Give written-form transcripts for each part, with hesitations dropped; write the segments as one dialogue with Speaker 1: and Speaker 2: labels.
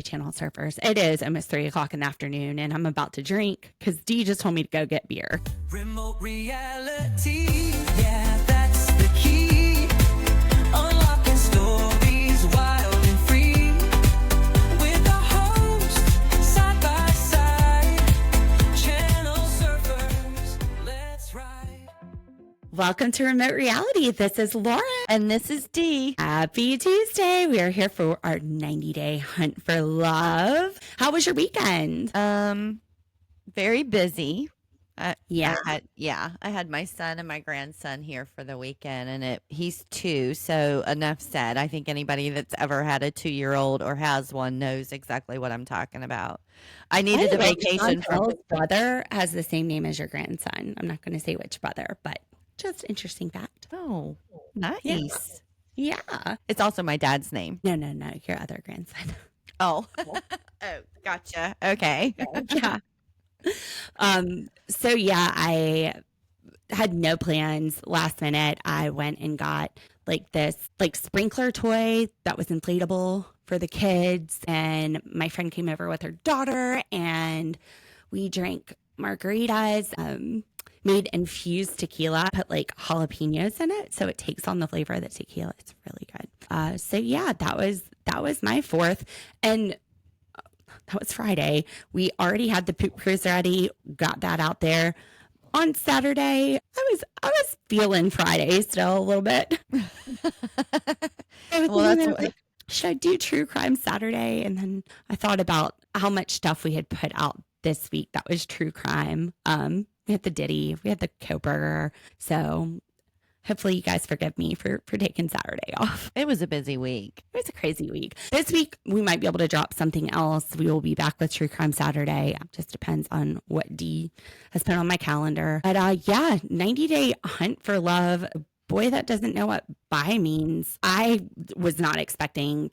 Speaker 1: Channel surfers. It is almost 3:00 in the afternoon, and I'm about to drink because Dee just told me to go get beer.
Speaker 2: Remote reality, yeah, that's the key. Unlocking stories wild and free. With the host, side by side. Channel surfers, let's ride.
Speaker 1: Welcome to Remote Reality. This is Lauren.
Speaker 3: And this is Dee.
Speaker 1: Happy Tuesday. We are here for our 90-day hunt for love. How was your weekend?
Speaker 3: Very busy.
Speaker 1: Yeah.
Speaker 3: I had my son and my grandson here for the weekend, and he's 2, so enough said. I think anybody that's ever had a 2-year-old or has one knows exactly what I'm talking about. I needed a vacation from
Speaker 1: His brother has the same name as your grandson. I'm not going to say which brother, but just interesting fact.
Speaker 3: Oh, nice.
Speaker 1: Yeah.
Speaker 3: It's also my dad's name.
Speaker 1: No, your other grandson.
Speaker 3: Oh. Oh, gotcha. Okay.
Speaker 1: Yeah. So yeah, I had no plans. Last minute, I went and got this sprinkler toy that was inflatable for the kids, and my friend came over with her daughter, and we drank margaritas. Made infused tequila, put jalapenos in it, so it takes on the flavor of the tequila. It's really good. So yeah, that was my 4th, and that was Friday. We already had the poop cruise ready, got that out there. On Saturday, I was feeling Friday still a little bit. Should I do true crime Saturday? And then I thought about how much stuff we had put out this week that was true crime. We had the Diddy, we had the Koberger. So hopefully you guys forgive me for taking Saturday off.
Speaker 3: It was a busy week.
Speaker 1: It was a crazy week. This week, we might be able to drop something else. We will be back with True Crime Saturday. It just depends on what Dee has put on my calendar. But 90-day hunt for love. Boy, that doesn't know what bi means. I was not expecting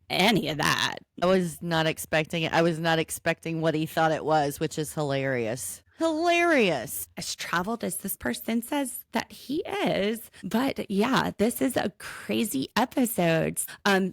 Speaker 1: any of that.
Speaker 3: I was not expecting it. I was not expecting what he thought it was, which is hilarious. Hilarious.
Speaker 1: As traveled as this person says that he is. But yeah, this is a crazy episode.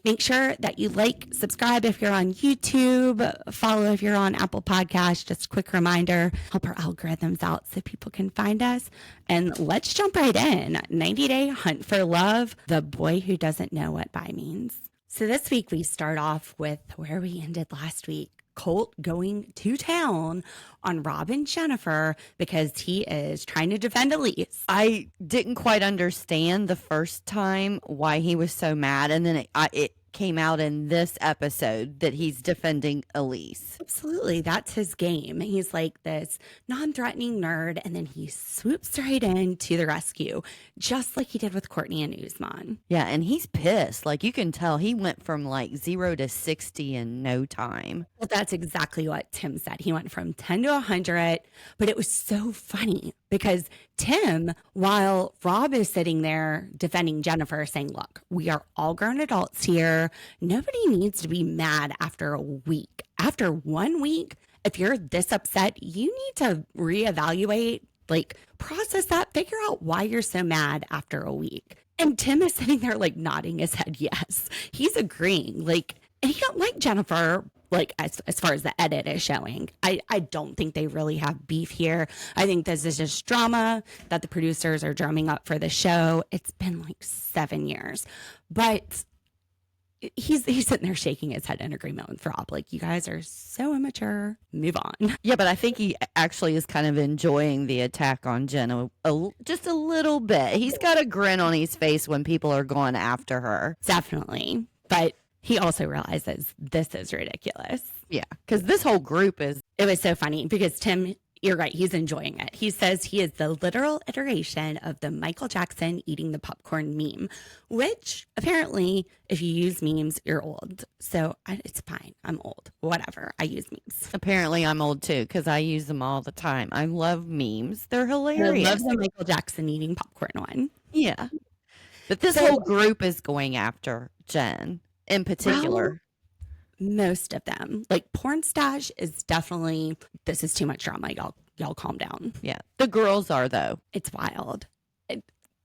Speaker 1: Make sure that you subscribe if you're on YouTube, follow if you're on Apple Podcasts. Just a quick reminder, help our algorithms out so people can find us. And let's jump right in. 90-day hunt for love, the boy who doesn't know what bi means. So this week we start off with where we ended last week. Colt going to town on Rob and Jennifer because he is trying to defend Elise.
Speaker 3: I didn't quite understand the first time why he was so mad, and then it came out in this episode that he's defending Elise.
Speaker 1: Absolutely. That's his game. He's like this non-threatening nerd, and then he swoops right in to the rescue, just like he did with Courtney and Usman.
Speaker 3: Yeah, and he's pissed. You can tell he went from 0 to 60 in no time.
Speaker 1: Well, that's exactly what Tim said. He went from 10 to 100, but it was so funny because Tim, while Rob is sitting there defending Jennifer, saying, look, we are all grown adults here. Nobody needs to be mad after a week. After 1 week, if you're this upset, you need to reevaluate, process that, figure out why you're so mad after a week. And Tim is sitting there nodding his head yes. He's agreeing. And he don't like Jennifer, as far as the edit is showing. I don't think they really have beef here. I think this is just drama that the producers are drumming up for the show. It's been 7 years. But he's sitting there shaking his head in agreement with Rob. You guys are so immature. Move on.
Speaker 3: Yeah, but I think he actually is kind of enjoying the attack on Jen just a little bit. He's got a grin on his face when people are going after her.
Speaker 1: Definitely. But he also realizes this is ridiculous.
Speaker 3: Yeah, because this whole group is...
Speaker 1: It was so funny because Tim, you're right, he's enjoying it. He says he is the literal iteration of the Michael Jackson eating the popcorn meme, which apparently, if you use memes, you're old. So it's fine. I'm old. Whatever. I use memes.
Speaker 3: Apparently, I'm old too because I use them all the time. I love memes. They're hilarious.
Speaker 1: I love the Michael Jackson eating popcorn one.
Speaker 3: Yeah. But this whole group is going after Jen in particular.
Speaker 1: Well, most of them. Porn Stash is definitely, this is too much drama. Y'all calm down.
Speaker 3: Yeah. The girls are, though.
Speaker 1: It's wild.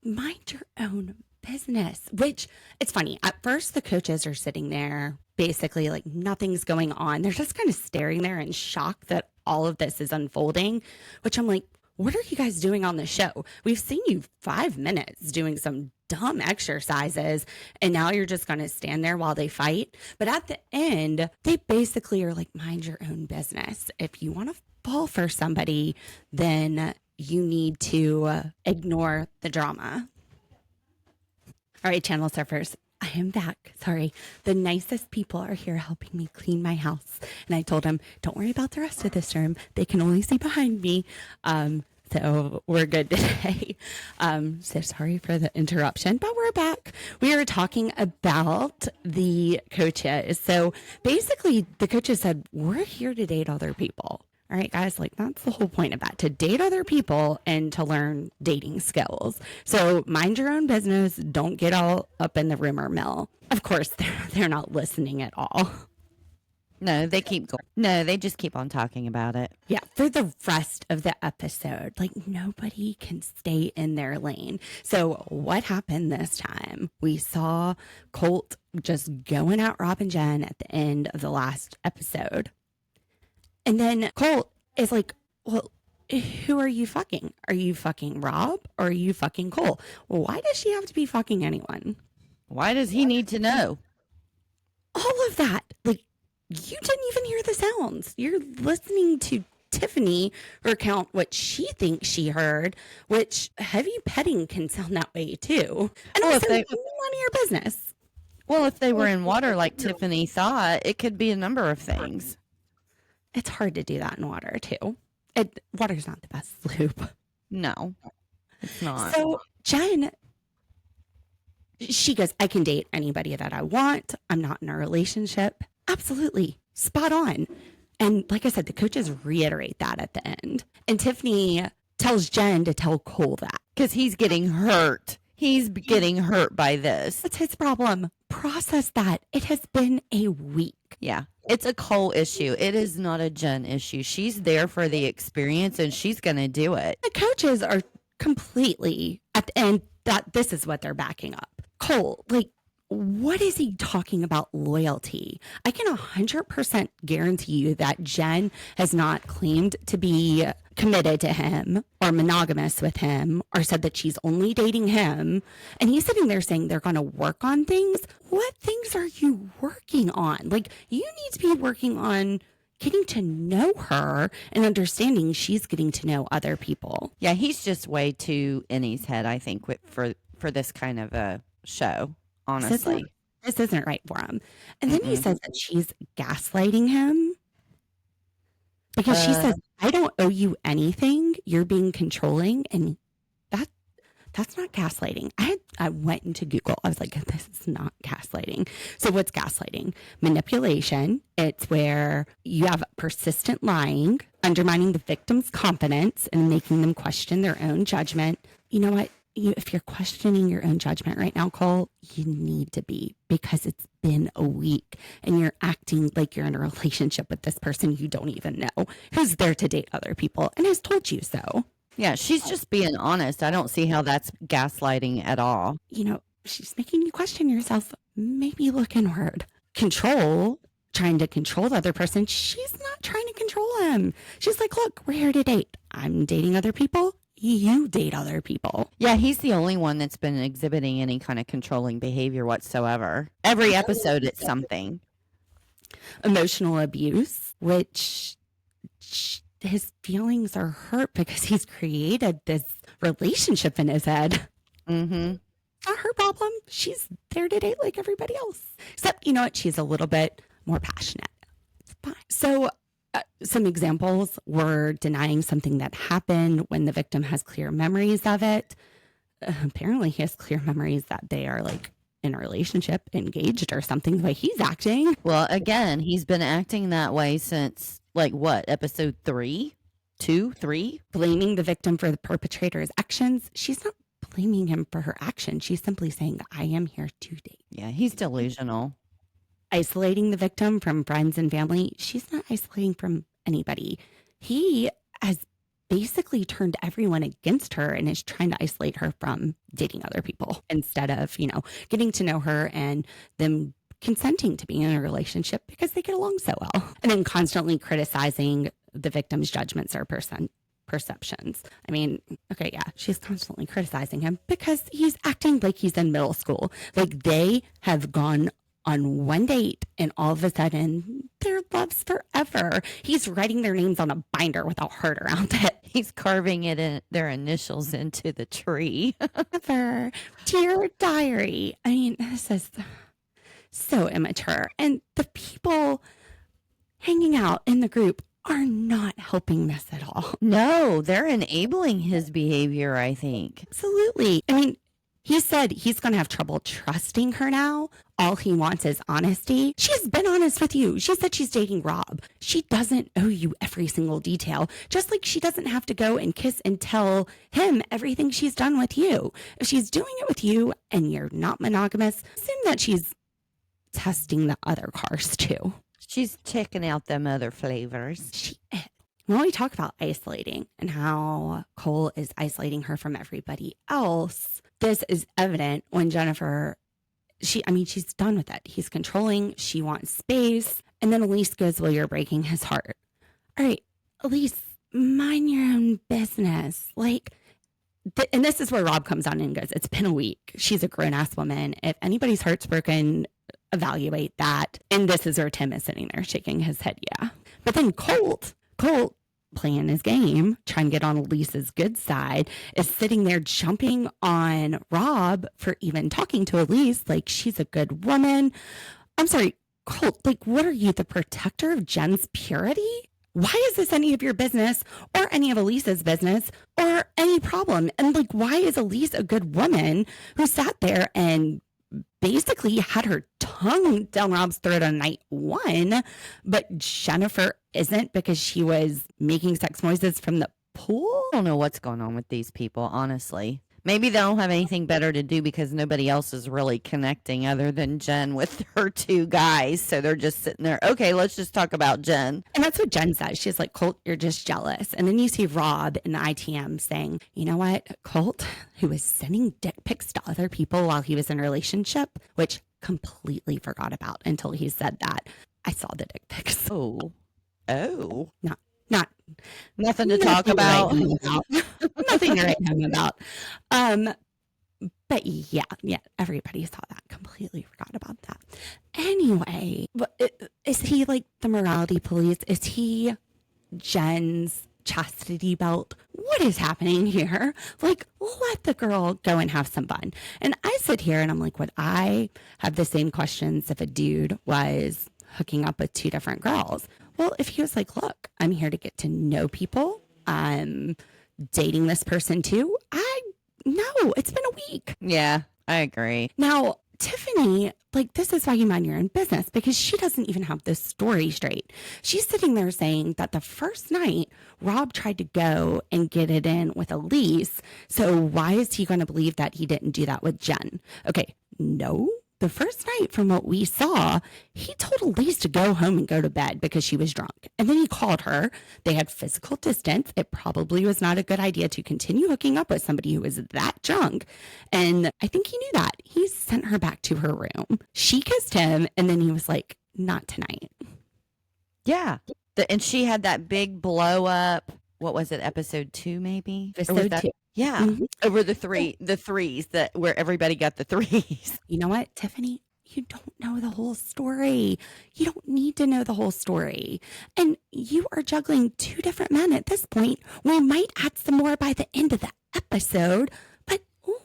Speaker 1: Mind your own business, which it's funny. At first, the coaches are sitting there basically like nothing's going on. They're just kind of staring there in shock that all of this is unfolding, which I'm like, what are you guys doing on the show? We've seen you 5 minutes doing some dumb exercises, and now you're just going to stand there while they fight. But at the end, they basically are like, mind your own business. If you want to fall for somebody, then you need to ignore the drama. All right, channel surfers, I am back. Sorry. The nicest people are here helping me clean my house. And I told them, don't worry about the rest of this room. They can only see behind me. So we're good today. So sorry for the interruption, but we're back. We are talking about the coaches. So basically the coaches said, we're here to date other people. All right, guys, like that's the whole point of that, to date other people and to learn dating skills. So mind your own business. Don't get all up in the rumor mill. Of course, they're not listening at all.
Speaker 3: No, they keep going. No, they just keep on talking about it.
Speaker 1: Yeah, for the rest of the episode, like nobody can stay in their lane. So what happened this time? We saw Colt just going at Rob and Jen at the end of the last episode. And then Colt is like, well, who are you fucking? Are you fucking Rob or are you fucking Cole? Well, why does she have to be fucking anyone?
Speaker 3: Why does he need to know?
Speaker 1: All of that. Like, you didn't even hear the sounds. You're listening to Tiffany recount what she thinks she heard, which heavy petting can sound that way too. And
Speaker 3: Well,
Speaker 1: also,
Speaker 3: if they-
Speaker 1: none of your business.
Speaker 3: Well, if they were in water like Tiffany thought, it could be a number of things.
Speaker 1: It's hard to do that in water too. Water's not the best lube.
Speaker 3: No, it's not.
Speaker 1: So Jen, she goes, I can date anybody that I want. I'm not in a relationship. Absolutely. Spot on. And like I said, the coaches reiterate that at the end. And Tiffany tells Jen to tell Cole that.
Speaker 3: Because he's getting hurt. He's getting hurt by this.
Speaker 1: That's his problem. Process that. It has been a week.
Speaker 3: Yeah. It's a Cole issue. It is not a Jen issue. She's there for the experience and she's going to do it.
Speaker 1: The coaches are completely at the end that this is what they're backing up. Cole, like, what is he talking about loyalty? I can 100% guarantee you that Jen has not claimed to be committed to him or monogamous with him or said that she's only dating him. And he's sitting there saying they're going to work on things. What things are you working on? Like, you need to be working on getting to know her and understanding she's getting to know other people.
Speaker 3: Yeah, he's just way too in his head, I think, for this kind of a show. Honestly,
Speaker 1: this isn't right for him. And then he says that she's gaslighting him because she says, I don't owe you anything. You're being controlling. And that's not gaslighting. I went into Google. I was like, this is not gaslighting. So what's gaslighting? Manipulation. It's where you have persistent lying, undermining the victim's confidence and making them question their own judgment. You know what? If you're questioning your own judgment right now, Cole, you need to be, because it's been a week and you're acting like you're in a relationship with this person you don't even know, who's there to date other people and has told you so.
Speaker 3: yeah, she's just being honest. I don't see how that's gaslighting at all.
Speaker 1: You know, she's making you question yourself. Maybe look inward. Control, trying to control the other person. She's not trying to control him. She's like, look, we're here to date. I'm dating other people. You date other people.
Speaker 3: Yeah, he's the only one that's been exhibiting any kind of controlling behavior whatsoever. Every episode, it's something.
Speaker 1: Emotional abuse, which his feelings are hurt because he's created this relationship in his head.
Speaker 3: Mm-hmm.
Speaker 1: Not her problem. She's there to date like everybody else. Except, you know what? She's a little bit more passionate. It's fine. So some examples were denying something that happened when the victim has clear memories of it. Apparently he has clear memories that they are like in a relationship, engaged or something, the way he's acting.
Speaker 3: Well, again, he's been acting that way since like what, episode 3? 2, 3?
Speaker 1: Blaming the victim for the perpetrator's actions. She's not blaming him for her action. She's simply saying that I am here to date.
Speaker 3: Yeah, he's delusional.
Speaker 1: Isolating the victim from friends and family. She's not isolating from anybody. He has basically turned everyone against her and is trying to isolate her from dating other people instead of, getting to know her and them consenting to be in a relationship because they get along so well. And then constantly criticizing the victim's judgments or perceptions. I mean, okay, yeah, she's constantly criticizing him because he's acting like he's in middle school. Like they have gone on one date and all of a sudden their love's forever. He's writing their names on a binder with a heart around it.
Speaker 3: He's carving their initials into the tree.
Speaker 1: Forever. Dear diary. I mean, this is so immature. And the people hanging out in the group are not helping this at all.
Speaker 3: No, they're enabling his behavior, I think.
Speaker 1: Absolutely. I mean, he said he's going to have trouble trusting her now. All he wants is honesty. She's been honest with you. She said she's dating Rob. She doesn't owe you every single detail, just like she doesn't have to go and kiss and tell him everything she's done with you. If she's doing it with you and you're not monogamous, assume that she's testing the other cars too.
Speaker 3: She's checking out them other flavors.
Speaker 1: She is. When we talk about isolating and how Cole is isolating her from everybody else, this is evident when Jennifer, she's done with it. He's controlling. She wants space. And then Elise goes, well, you're breaking his heart. All right, Elise, mind your own business. And this is where Rob comes on and goes, it's been a week. She's a grown-ass woman. If anybody's heart's broken, evaluate that. And this is where Tim is sitting there shaking his head, yeah. But then Colt playing his game, trying to get on Elise's good side, is sitting there jumping on Rob for even talking to Elise like she's a good woman. I'm sorry, Colt, what are you, the protector of Jen's purity? Why is this any of your business or any of Elise's business or any problem? And why is Elise a good woman who sat there and basically had her tongue down Rob's throat on night one, but Jennifer isn't because she was making sex noises from the pool?
Speaker 3: I don't know what's going on with these people, honestly. Maybe they don't have anything better to do because nobody else is really connecting other than Jen with her two guys. So they're just sitting there. Okay, let's just talk about Jen.
Speaker 1: And that's what Jen says. She's like, Colt, you're just jealous. And then you see Rob in the ITM saying, you know what, Colt, who was sending dick pics to other people while he was in a relationship, which completely forgot about until he said that. I saw the dick pics.
Speaker 3: Oh.
Speaker 1: Not
Speaker 3: nothing to talk about.
Speaker 1: Nothing to write home about. But yeah, everybody saw that. Completely forgot about that. Anyway, is he the morality police? Is he Jen's chastity belt? What is happening here? Let the girl go and have some fun. And I sit here and I'm like, would I have the same questions if a dude was hooking up with two different girls? Well, if he was like, look, I'm here to get to know people. I'm dating this person too. No, it's been a week.
Speaker 3: Yeah, I agree.
Speaker 1: Now, Tiffany, this is why you mind your own business, because she doesn't even have this story straight. She's sitting there saying that the first night Rob tried to go and get it in with Elise. So why is he going to believe that he didn't do that with Jen? Okay, no. The first night, from what we saw, he told Elise to go home and go to bed because she was drunk. And then he called her. They had physical distance. It probably was not a good idea to continue hooking up with somebody who was that drunk. And I think he knew that. He sent her back to her room. She kissed him, and then he was like, not tonight.
Speaker 3: Yeah. And she had that big blow up. What was it? Episode 2, maybe?
Speaker 1: Episode 2.
Speaker 3: Yeah, over the threes where everybody got the threes.
Speaker 1: You know what, Tiffany? You don't know the whole story. You don't need to know the whole story. And you are juggling two different men at this point. We might add some more by the end of the episode, but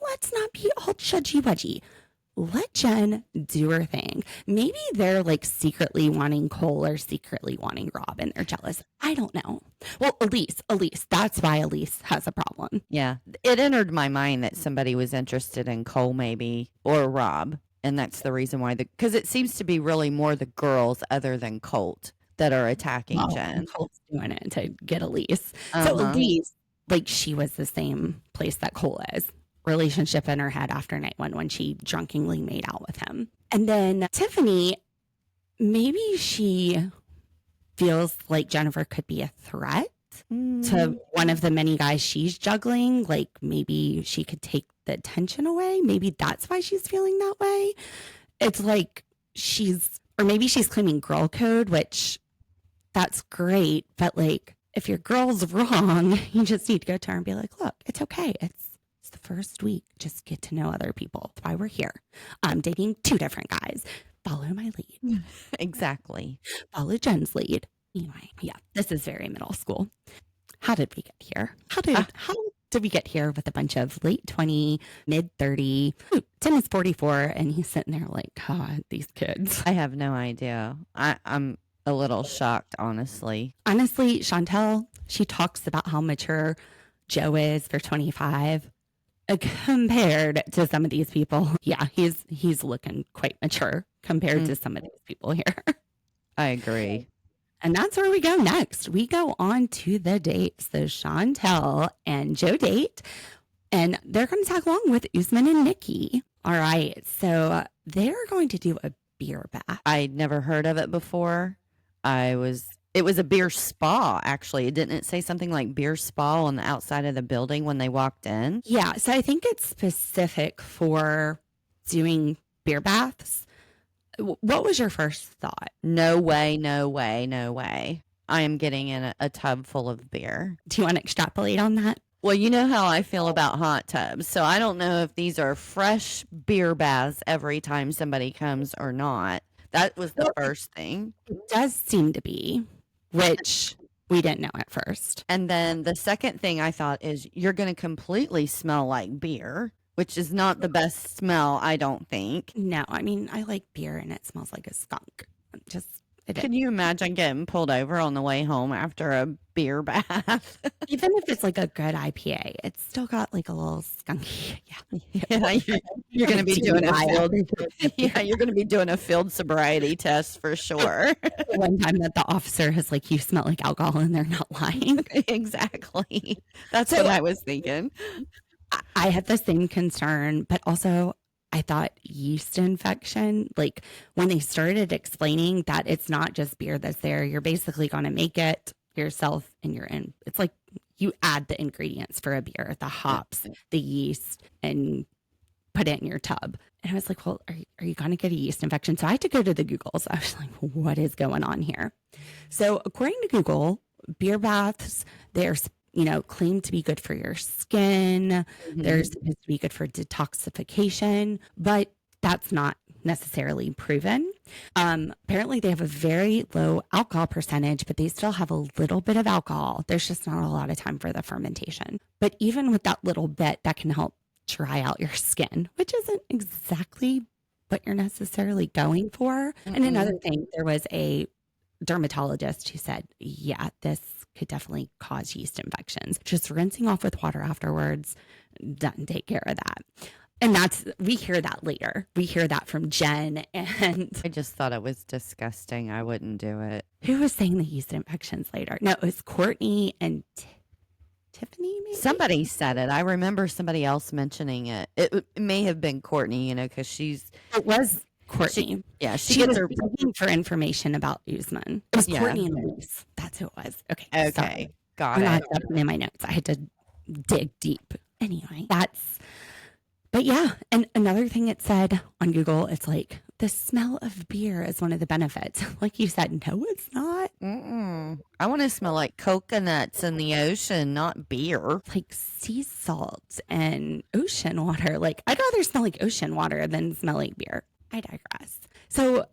Speaker 1: let's not be all judgy-wudgy. Let Jen do her thing. Maybe they're secretly wanting Cole or secretly wanting Rob and they're jealous. I don't know. Well, Elise, that's why Elise has a problem.
Speaker 3: Yeah. It entered my mind that somebody was interested in Cole maybe or Rob. And that's the reason why because it seems to be really more the girls other than Colt that are attacking Jen.
Speaker 1: Colt's doing it to get Elise. So Elise, she was the same place that Cole is. Relationship in her head after night one when she drunkenly made out with him. And then Tiffany, maybe she feels like Jennifer could be a threat to one of the many guys she's juggling. Like maybe she could take the attention away. Maybe that's why she's feeling that way. It's like maybe she's claiming girl code, which that's great. But like, if your girl's wrong, you just need to go to her and be like, look, it's okay. It's the first week. Just get to know other people. That's why we're here. I'm dating 2 different guys. Follow my lead.
Speaker 3: Exactly.
Speaker 1: Follow Jen's lead. Anyway, yeah, this is very middle school. How did we get here? How did we get here with a bunch of late 20, mid 30? Tim is 44 and he's sitting there like, God, these kids.
Speaker 3: I have no idea. I'm a little shocked, honestly.
Speaker 1: Honestly, Chantel, she talks about how mature Joe is for 25 compared to some of these people. Yeah, he's looking quite mature compared to some of these people here.
Speaker 3: I agree.
Speaker 1: And that's where we go next. We go on to the dates. So Chantel and Joe date, and they're going to tag along with Usman and Nikki. All right. So they're going to do a beer bath.
Speaker 3: I'd never heard of it before. It was a beer spa, actually. Didn't it say something like beer spa on the outside of the building when they walked in?
Speaker 1: Yeah. So I think it's specific for doing beer baths. What was your first thought?
Speaker 3: No way, no way, no way. I am getting in a tub full of beer.
Speaker 1: Do you want to extrapolate on that?
Speaker 3: Well, you know how I feel about hot tubs. So I don't know if these are fresh beer baths every time somebody comes or not. That was the first thing.
Speaker 1: It does seem to be, which we didn't know at first.
Speaker 3: And then the second thing I thought is you're going to completely smell like beer, which is not the best smell, I don't think.
Speaker 1: No, I mean, I like beer and it smells like a skunk.
Speaker 3: Can you imagine getting pulled over on the way home after a beer bath?
Speaker 1: Even if it's like a good IPA, it's still got like a little skunky.
Speaker 3: Yeah, you're going to be doing a field. Yeah, you're going to be doing a field sobriety test for sure.
Speaker 1: One time that the officer has like, you smell like alcohol, and they're not lying.
Speaker 3: Exactly. That's what I was thinking.
Speaker 1: I had the same concern, but also I thought yeast infection, like when they started explaining that it's not just beer that's there, you're basically going to make it yourself and you're in. It's like you add the ingredients for a beer, the hops, the yeast, and put it in your tub. And I was like, well, are you going to get a yeast infection? So I had to go to the Googles. I was like, what is going on here? So according to Google, beer baths, they're claimed to be good for your skin. Mm-hmm. They're supposed to be good for detoxification, but that's not necessarily proven. Apparently they have a very low alcohol percentage, but they still have a little bit of alcohol. There's just not a lot of time for the fermentation. But even with that little bit, that can help dry out your skin, which isn't exactly what you're necessarily going for. Mm-hmm. And another thing, there was a dermatologist who said, yeah, this could definitely cause yeast infections. Just rinsing off with water afterwards doesn't take care of that. And we hear that later. We hear that from Jen. And
Speaker 3: I just thought it was disgusting. I wouldn't do it.
Speaker 1: Who was saying the yeast infections later? No, it was Courtney and Tiffany, maybe?
Speaker 3: Somebody said it. I remember somebody else mentioning it. It may have been Courtney, because
Speaker 1: it was Courtney.
Speaker 3: She
Speaker 1: was looking for information about Usman. It was Courtney and Elise. That's who it was. Okay. Sorry.
Speaker 3: Got
Speaker 1: I'm
Speaker 3: it.
Speaker 1: not up in my notes. I had to dig deep. Anyway, but yeah. And another thing it said on Google, it's like the smell of beer is one of the benefits. Like you said, no, it's not.
Speaker 3: I want to smell like coconuts in the ocean, not beer.
Speaker 1: Like sea salt and ocean water. Like I'd rather smell like ocean water than smell like beer. I digress. So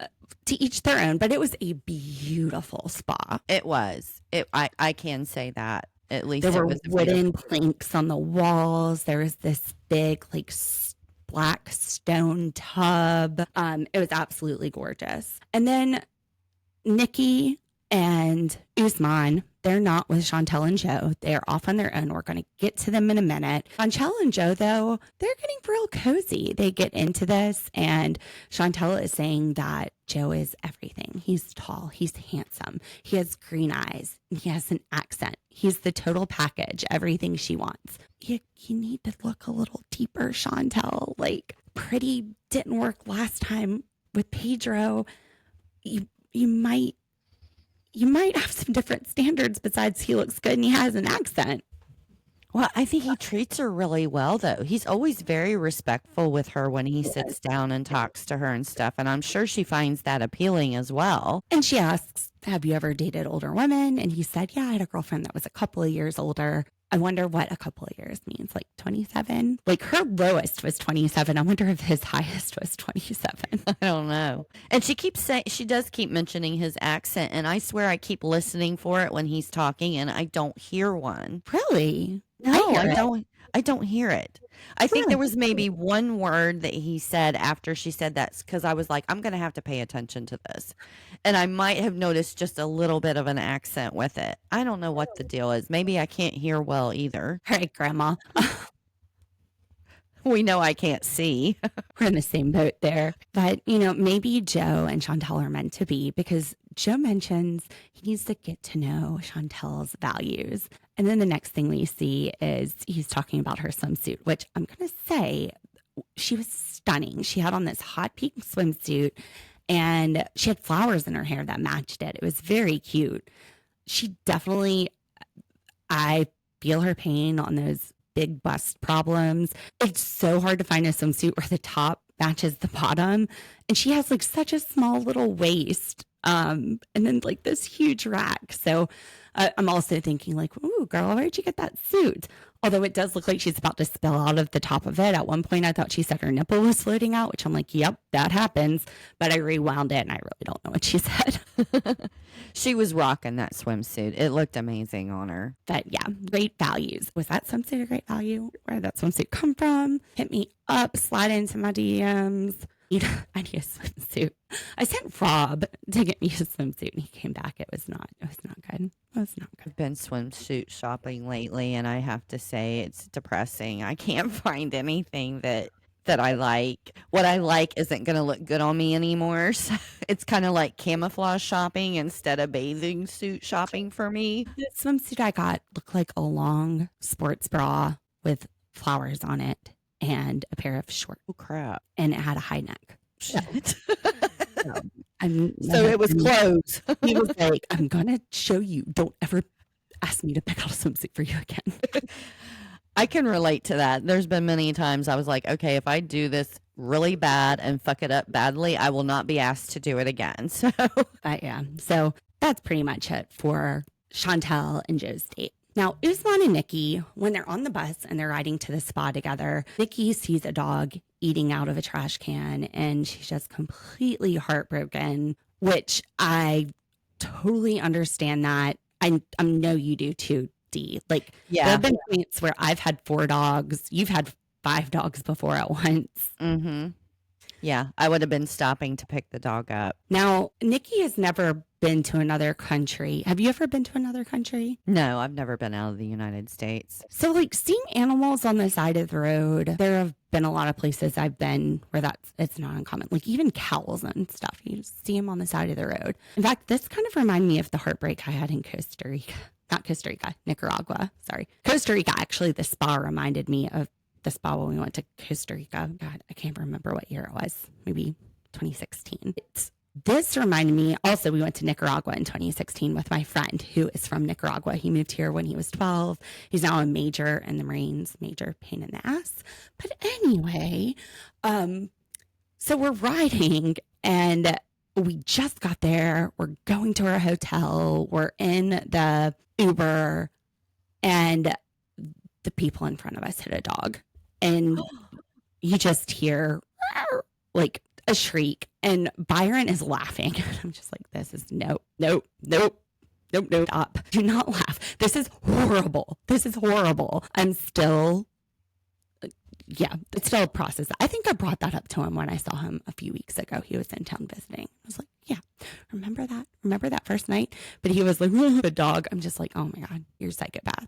Speaker 1: to each their own, but it was a beautiful spa.
Speaker 3: It was. I can say that. At least
Speaker 1: there were wooden planks on the walls. There was this big like black stone tub. It was absolutely gorgeous. And then Nikki and Usman, they're not with Chantel and Joe. They're off on their own. We're going to get to them in a minute. Chantel and Joe, though, they're getting real cozy. They get into this, and Chantel is saying that Joe is everything. He's tall. He's handsome. He has green eyes. He has an accent. He's the total package, everything she wants. You need to look a little deeper, Chantel. Like, pretty didn't work last time with Pedro. You might you might have some different standards besides he looks good and he has an accent.
Speaker 3: Well, I think he treats her really well, though. He's always very respectful with her when he sits down and talks to her and stuff. And I'm sure she finds that appealing as well.
Speaker 1: And she asks, have you ever dated older women? And he said, yeah, I had a girlfriend that was a couple of years older. I wonder what a couple of years means, like 27. Like her lowest was 27. I wonder if his highest was 27.
Speaker 3: I don't know. And she keeps saying, she does keep mentioning his accent. And I swear I keep listening for it when he's talking and I don't hear one.
Speaker 1: Really?
Speaker 3: No,
Speaker 1: hear
Speaker 3: I
Speaker 1: it.
Speaker 3: don't. I don't hear it. I think there was maybe one word that he said after she said that because I was like, I'm going to have to pay attention to this. And I might have noticed just a little bit of an accent with it. I don't know what the deal is. Maybe I can't hear well either.
Speaker 1: All right, Grandma.
Speaker 3: We know I can't see.
Speaker 1: We're in the same boat there. But, you know, maybe Joe and Chantel are meant to be because Joe mentions he needs to get to know Chantel's values. And then the next thing we see is he's talking about her swimsuit, which I'm going to say she was stunning. She had on this hot pink swimsuit and she had flowers in her hair that matched it. It was very cute. She definitely, I feel her pain on those big bust problems. It's so hard to find a swimsuit where the top matches the bottom. And she has like such a small little waist. And then like this huge rack. So I'm also thinking like, ooh, girl, where'd you get that suit? Although it does look like she's about to spill out of the top of it. At one point, I thought she said her nipple was floating out, which I'm like, yep, that happens. But I rewound it and I really don't know what she said.
Speaker 3: She was rocking that swimsuit. It looked amazing on her.
Speaker 1: But yeah, great values. Was that swimsuit a great value? Where did that swimsuit come from? Hit me up, slide into my DMs. I need a swimsuit. I sent Rob to get me a swimsuit and he came back. It was not good. It was not good.
Speaker 3: I've been swimsuit shopping lately and I have to say it's depressing. I can't find anything that I like. What I like isn't going to look good on me anymore. So it's kind of like camouflage shopping instead of bathing suit shopping for me.
Speaker 1: The swimsuit I got looked like a long sports bra with flowers on it and a pair of shorts.
Speaker 3: Oh, crap.
Speaker 1: And it had a high neck.
Speaker 3: Shit.
Speaker 1: So
Speaker 3: it was clothes.
Speaker 1: He was like, I'm going to show you. Don't ever ask me to pick out a swimsuit for you again.
Speaker 3: I can relate to that. There's been many times I was like, okay, if I do this really bad and fuck it up badly, I will not be asked to do it again. So,
Speaker 1: but yeah, so that's pretty much it for Chantel and Joe's date. Now, Usman and Nikki, when they're on the bus and they're riding to the spa together, Nikki sees a dog eating out of a trash can and she's just completely heartbroken, which I totally understand that. I know you do too, Dee. Like,
Speaker 3: yeah.
Speaker 1: There have been points where I've had 4 dogs. You've had 5 dogs before at once.
Speaker 3: Mm-hmm. Yeah, I would have been stopping to pick the dog up.
Speaker 1: Now, Nikki has never been to another country. Have you ever been to another country?
Speaker 3: No, I've never been out of the United States.
Speaker 1: So, like, seeing animals on the side of the road, there have been a lot of places I've been where it's not uncommon. Like, even cows and stuff, you just see them on the side of the road. In fact, this kind of reminded me of the heartbreak I had in Costa Rica. Not Costa Rica, Nicaragua. Sorry. Costa Rica, actually, the spa reminded me of the spa when we went to Costa Rica. God, I can't remember what year it was. Maybe 2016. This reminded me, also, we went to Nicaragua in 2016 with my friend who is from Nicaragua. He moved here when he was 12. He's now a major in the Marines, major pain in the ass. But anyway, so we're riding and we just got there. We're going to our hotel. We're in the Uber and the people in front of us hit a dog. And you just hear like a shriek and Byron is laughing. I'm just like, this is nope. Stop. Do not laugh. This is horrible. I'm still, it's still a process. I think I brought that up to him when I saw him a few weeks ago. He was in town visiting. I was like, yeah, remember that first night? But he was like, the dog. I'm just like, oh my God, you're a psychopath.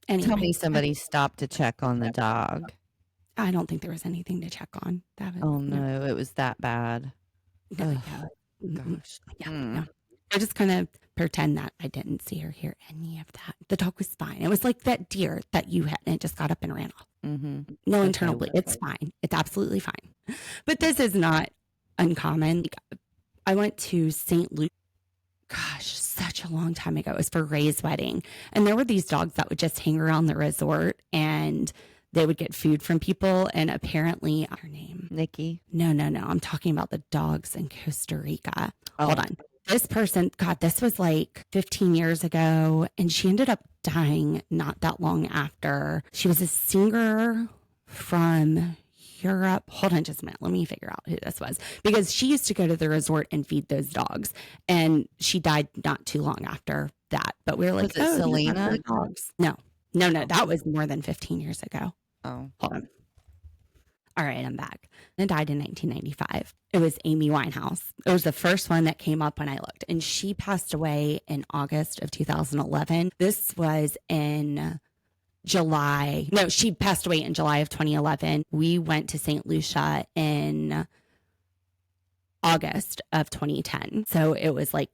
Speaker 1: Anyway,
Speaker 3: Tell me somebody stopped to check on the dog.
Speaker 1: I don't think there was anything to check on.
Speaker 3: Oh no, it was that bad.
Speaker 1: No,
Speaker 3: Gosh.
Speaker 1: no. I just kind of pretend that I didn't see or hear any of that. The dog was fine. It was like that deer that you had and it just got up and ran off.
Speaker 3: Mm-hmm.
Speaker 1: No internal bleed. It's fine. It's absolutely fine. But this is not uncommon. Like, I went to St. Lucia. Gosh, such a long time ago. It was for Ray's wedding. And there were these dogs that would just hang around the resort and they would get food from people. And apparently, her name,
Speaker 3: Nikki.
Speaker 1: No. I'm talking about the dogs in Costa Rica.
Speaker 3: Oh.
Speaker 1: Hold on. This person, God, this was like 15 years ago. And she ended up dying not that long after. She was a singer from Europe. Hold on just a minute. Let me figure out who this was, because she used to go to the resort and feed those dogs, and she died not too long after that. But we were like,
Speaker 3: Was it Selena?
Speaker 1: Dogs. No, that was more than 15 years ago.
Speaker 3: Oh,
Speaker 1: Hold on. All right, I'm back. And died in 1995. It was Amy Winehouse. It was the first one that came up when I looked, and she passed away in August of 2011. This was in July. No, she passed away in July of 2011. We went to St. Lucia in August of 2010. So it was like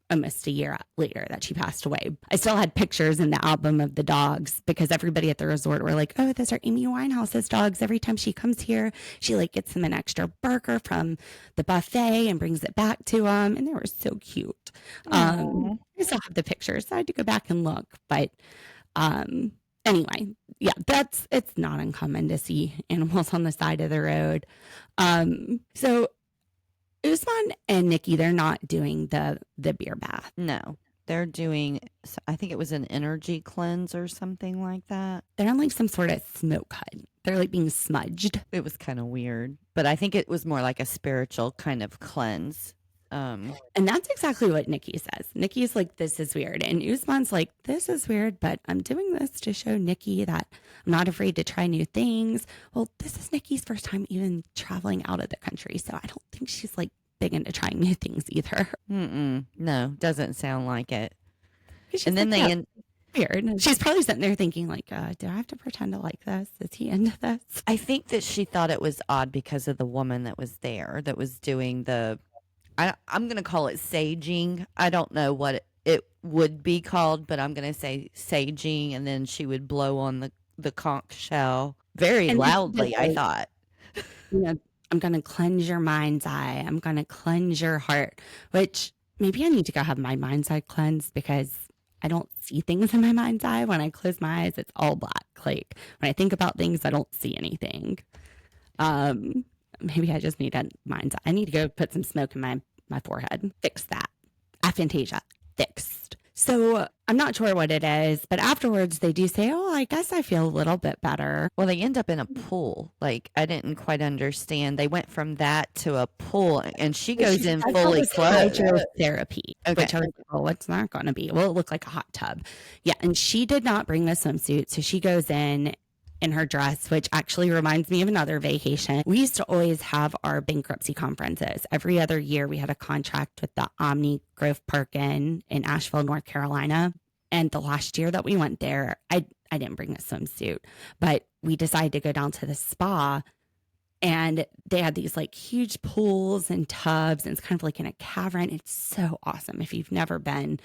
Speaker 1: almost a year later that she passed away. I still had pictures in the album of the dogs because everybody at the resort were like, oh, those are Amy Winehouse's dogs. Every time she comes here, she like gets them an extra burger from the buffet and brings it back to them. And they were so cute. I still have the pictures. So I had to go back and look, but anyway, yeah, it's not uncommon to see animals on the side of the road. So Usman and Nikki, they're not doing the beer bath.
Speaker 3: no. They're doing, I think it was an energy cleanse or something like that.
Speaker 1: They're on like some sort of smoke hut. They're like being smudged.
Speaker 3: It was kind of weird, but I think it was more like a spiritual kind of cleanse.
Speaker 1: And that's exactly what Nikki says. Nikki's like, this is weird. And Usman's like, this is weird, but I'm doing this to show Nikki that I'm not afraid to try new things. Well, this is Nikki's first time even traveling out of the country. So I don't think she's like big into trying new things either.
Speaker 3: No, doesn't sound like it.
Speaker 1: She's
Speaker 3: And then
Speaker 1: like,
Speaker 3: they,
Speaker 1: "Yeah, weird." And she's probably sitting there thinking like, do I have to pretend to like this? Is he into this?
Speaker 3: I think that she thought it was odd because of the woman that was there that was doing I'm going to call it saging. I don't know what it would be called, but I'm going to say saging. And then she would blow on the conch shell very
Speaker 1: And
Speaker 3: loudly, I
Speaker 1: like,
Speaker 3: thought.
Speaker 1: you know, I'm going to cleanse your mind's eye. I'm going to cleanse your heart, which maybe I need to go have my mind's eye cleansed because I don't see things in my mind's eye. When I close my eyes, it's all black. Like when I think about things, I don't see anything. Maybe I just need a mind's eye. I need to go put some smoke in my forehead. Fix that. Aphantasia. Fixed. So I'm not sure what it is, but afterwards they do say, oh, I guess I feel a little bit better.
Speaker 3: Well, they end up in a pool. Like, I didn't quite understand. They went from that to a pool, and she goes in fully clothed.
Speaker 1: Hydrotherapy,
Speaker 3: Okay.
Speaker 1: which I was like, oh, what's that going to be? Well, it looked like a hot tub. Yeah, and she did not bring the swimsuit, so she goes in her dress, which actually reminds me of another vacation. We used to always have our bankruptcy conferences. Every other year, we had a contract with the Omni Grove Park Inn in Asheville, North Carolina. And the last year that we went there, I didn't bring a swimsuit, but we decided to go down to the spa, and they had these like huge pools and tubs, and it's kind of like in a cavern. It's so awesome if you've never been.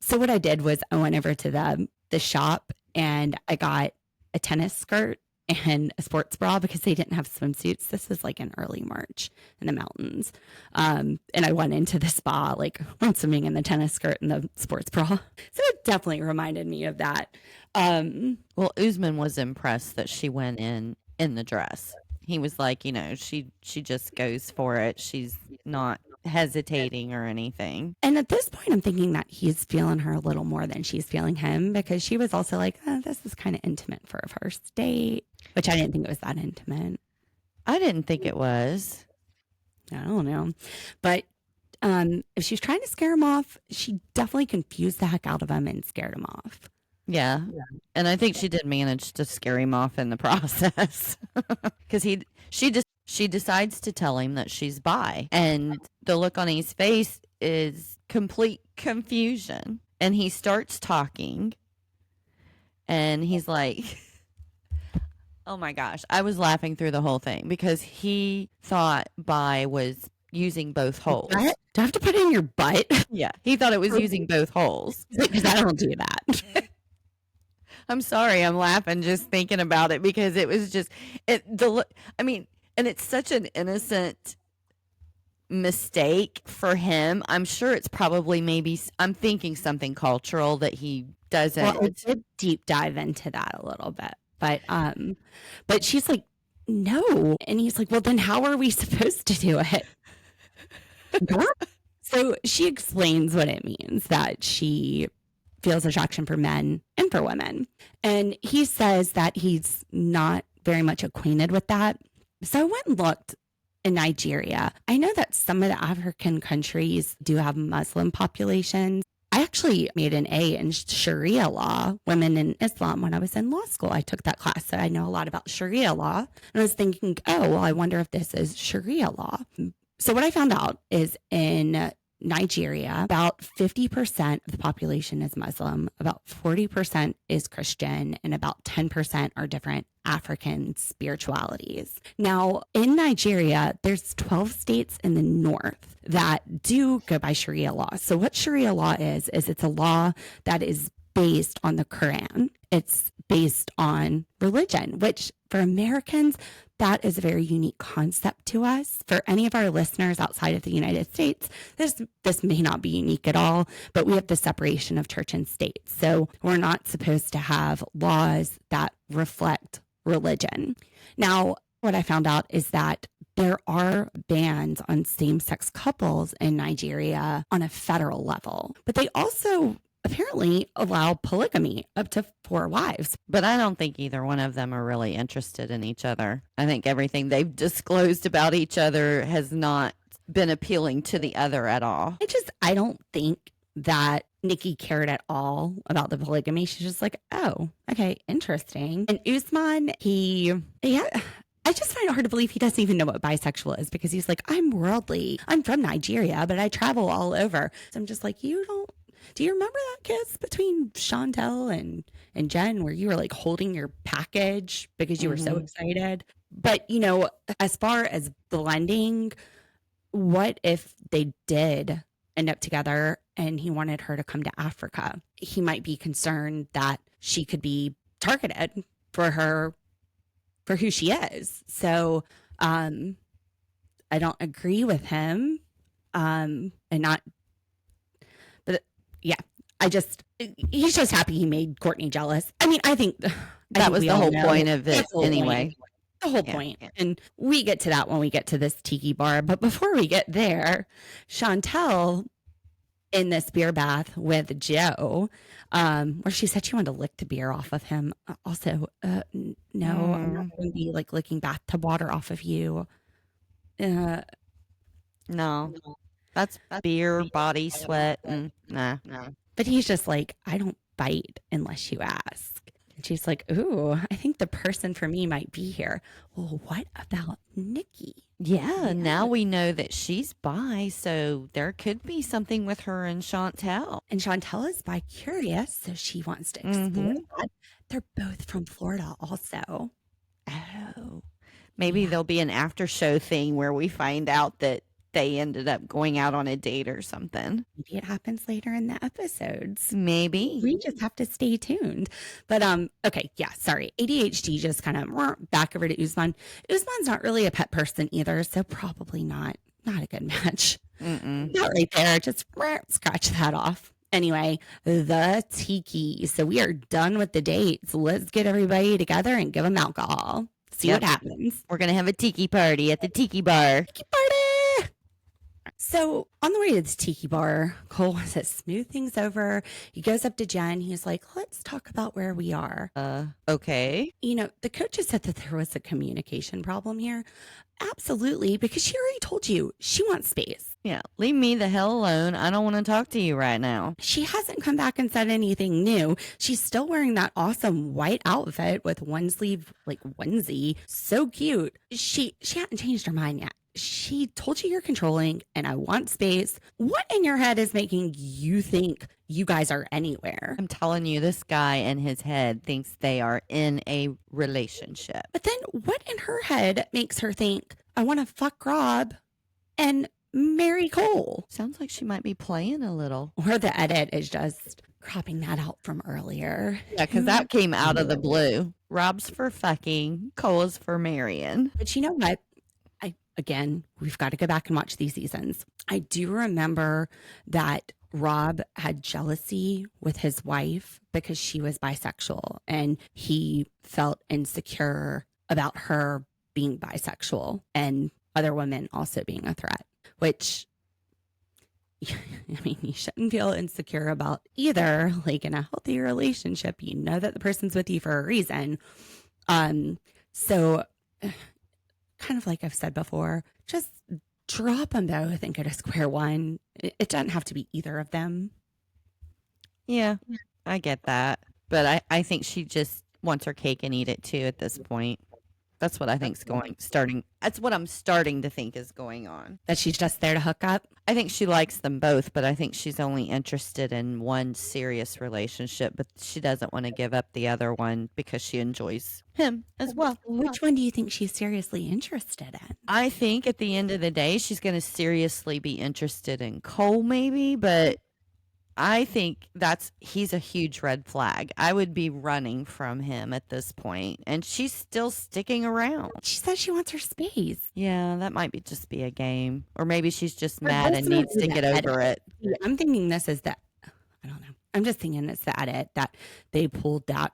Speaker 1: So what I did was I went over to the shop and I got a tennis skirt and a sports bra because they didn't have swimsuits. This was like in early March in the mountains. And I went into the spa, like went swimming in the tennis skirt and the sports bra. So it definitely reminded me of that.
Speaker 3: Well, Usman was impressed that she went in the dress. He was like, she just goes for it. She's not hesitating or anything.
Speaker 1: And at this point, I'm thinking that he's feeling her a little more than she's feeling him, because she was also like, oh, this is kind of intimate for a first date, which I didn't think it was that intimate.
Speaker 3: I didn't think it was.
Speaker 1: I don't know. But if she was trying to scare him off, she definitely confused the heck out of him and scared him off.
Speaker 3: Yeah. And I think she did manage to scare him off in the process because she decides to tell him that she's bi, and the look on his face is complete confusion. And he starts talking, and he's like, oh my gosh, I was laughing through the whole thing because he thought bi was using both holes.
Speaker 1: What? Do I have to put it in your butt?
Speaker 3: Yeah. He thought it was using both holes.
Speaker 1: Because I don't do that.
Speaker 3: I'm sorry, I'm laughing just thinking about it because it was just and it's such an innocent mistake for him. I'm sure it's probably maybe, I'm thinking something cultural that he doesn't.
Speaker 1: Well, I did deep dive into that a little bit, but she's like, no. And he's like, well, then how are we supposed to do it? So she explains what it means that she feels attraction for men and for women. And he says that he's not very much acquainted with that. So I went and looked in Nigeria. I know that some of the African countries do have Muslim populations. I actually made an A in Sharia law, women in Islam, when I was in law school. I took that class, so I know a lot about Sharia law. And I was thinking, oh, well, I wonder if this is Sharia law. So what I found out is in Nigeria, about 50% of the population is Muslim, about 40% is Christian, and about 10% are different African spiritualities. Now, in Nigeria, there's 12 states in the north that do go by Sharia law. So what Sharia law is it's a law that is based on the Quran. It's based on religion, which for Americans, that is a very unique concept to us. For any of our listeners outside of the United States, this may not be unique at all, but we have the separation of church and state. So we're not supposed to have laws that reflect religion. Now, what I found out is that there are bans on same-sex couples in Nigeria on a federal level, but they also apparently allow polygamy up to 4 wives.
Speaker 3: But I don't think either one of them are really interested in each other. I think everything they've disclosed about each other has not been appealing to the other at all.
Speaker 1: I don't think that Nikki cared at all about the polygamy. She's just like, oh, okay, interesting. And Usman, I just find it hard to believe he doesn't even know what bisexual is, because he's like, I'm worldly. I'm from Nigeria, but I travel all over. So I'm just like, do you remember that kiss between Chantel and Jen where you were like holding your package because you were so excited? But, as far as blending, what if they did end up together and he wanted her to come to Africa? He might be concerned that she could be targeted for who she is. So I don't agree with him. Yeah, he's just happy he made Courtney jealous. I mean, I think
Speaker 3: that was the whole point of it anyway.
Speaker 1: The whole point. And we get to that when we get to this tiki bar. But before we get there, Chantel in this beer bath with Joe, where she said she wanted to lick the beer off of him. Also, no, I'm not going to be like licking bathtub water off of you.
Speaker 3: No. That's beer, body, sweat, and nah.
Speaker 1: But he's just like, I don't bite unless you ask. And she's like, ooh, I think the person for me might be here. Well, what about Nikki?
Speaker 3: Yeah, now we know that she's bi, so there could be something with her and Chantel.
Speaker 1: And Chantel is bi-curious, so she wants to explore that. They're both from Florida also.
Speaker 3: Oh, maybe there'll be an after show thing where we find out that they ended up going out on a date or something.
Speaker 1: Maybe it happens later in the episodes.
Speaker 3: Maybe.
Speaker 1: We just have to stay tuned. But okay, yeah, sorry. ADHD just kind of back over to Usman. Usman's not really a pet person either, so probably not a good match. Not right there. Just scratch that off. Anyway, the tiki. So we are done with the dates. Let's get everybody together and give them alcohol. See what happens.
Speaker 3: We're going to have a tiki party at the tiki bar.
Speaker 1: Tiki party! So on the way to the tiki bar, Cole wants to smooth things over. He goes up to Jen. He's like, let's talk about where we are.
Speaker 3: Okay.
Speaker 1: The coaches said that there was a communication problem here. Absolutely, because she already told you she wants space.
Speaker 3: Yeah, leave me the hell alone. I don't want to talk to you right now.
Speaker 1: She hasn't come back and said anything new. She's still wearing that awesome white outfit with one sleeve, like onesie. So cute. She hasn't changed her mind yet. She told you you're controlling and I want space. What in your head is making you think you guys are anywhere?
Speaker 3: I'm telling you, this guy in his head thinks they are in a relationship.
Speaker 1: But then what in her head makes her think, I want to fuck Rob and marry Cole?
Speaker 3: Sounds like she might be playing a little.
Speaker 1: Or the edit is just cropping that out from earlier.
Speaker 3: Yeah, because that came out of the blue. Rob's for fucking, Cole is for marrying.
Speaker 1: But you know what? again, we've got to go back and watch these seasons. I do remember that Rob had jealousy with his wife because she was bisexual and he felt insecure about her being bisexual and other women also being a threat, which, I mean, you shouldn't feel insecure about either. Like in a healthy relationship, you know that the person's with you for a reason. So kind of like I've said before, just drop them both and go to square one. It doesn't have to be either of them.
Speaker 3: Yeah, I get that. But I think she just wants her cake and eat it too at this point. That's what I think's that's what I'm starting to think is going on.
Speaker 1: That she's just there to hook up.
Speaker 3: I think she likes them both, but I think she's only interested in one serious relationship, but she doesn't want to give up the other one because she enjoys him as well.
Speaker 1: Which one do you think she's seriously interested in?
Speaker 3: I think at the end of the day, she's going to seriously be interested in Cole maybe, but I think he's a huge red flag. I would be running from him at this point, and she's still sticking around.
Speaker 1: She says she wants her space.
Speaker 3: Yeah, that might just be a game, or maybe she's just mad and needs to get over it.
Speaker 1: I'm thinking this is I don't know. I'm just thinking it's the edit that they pulled that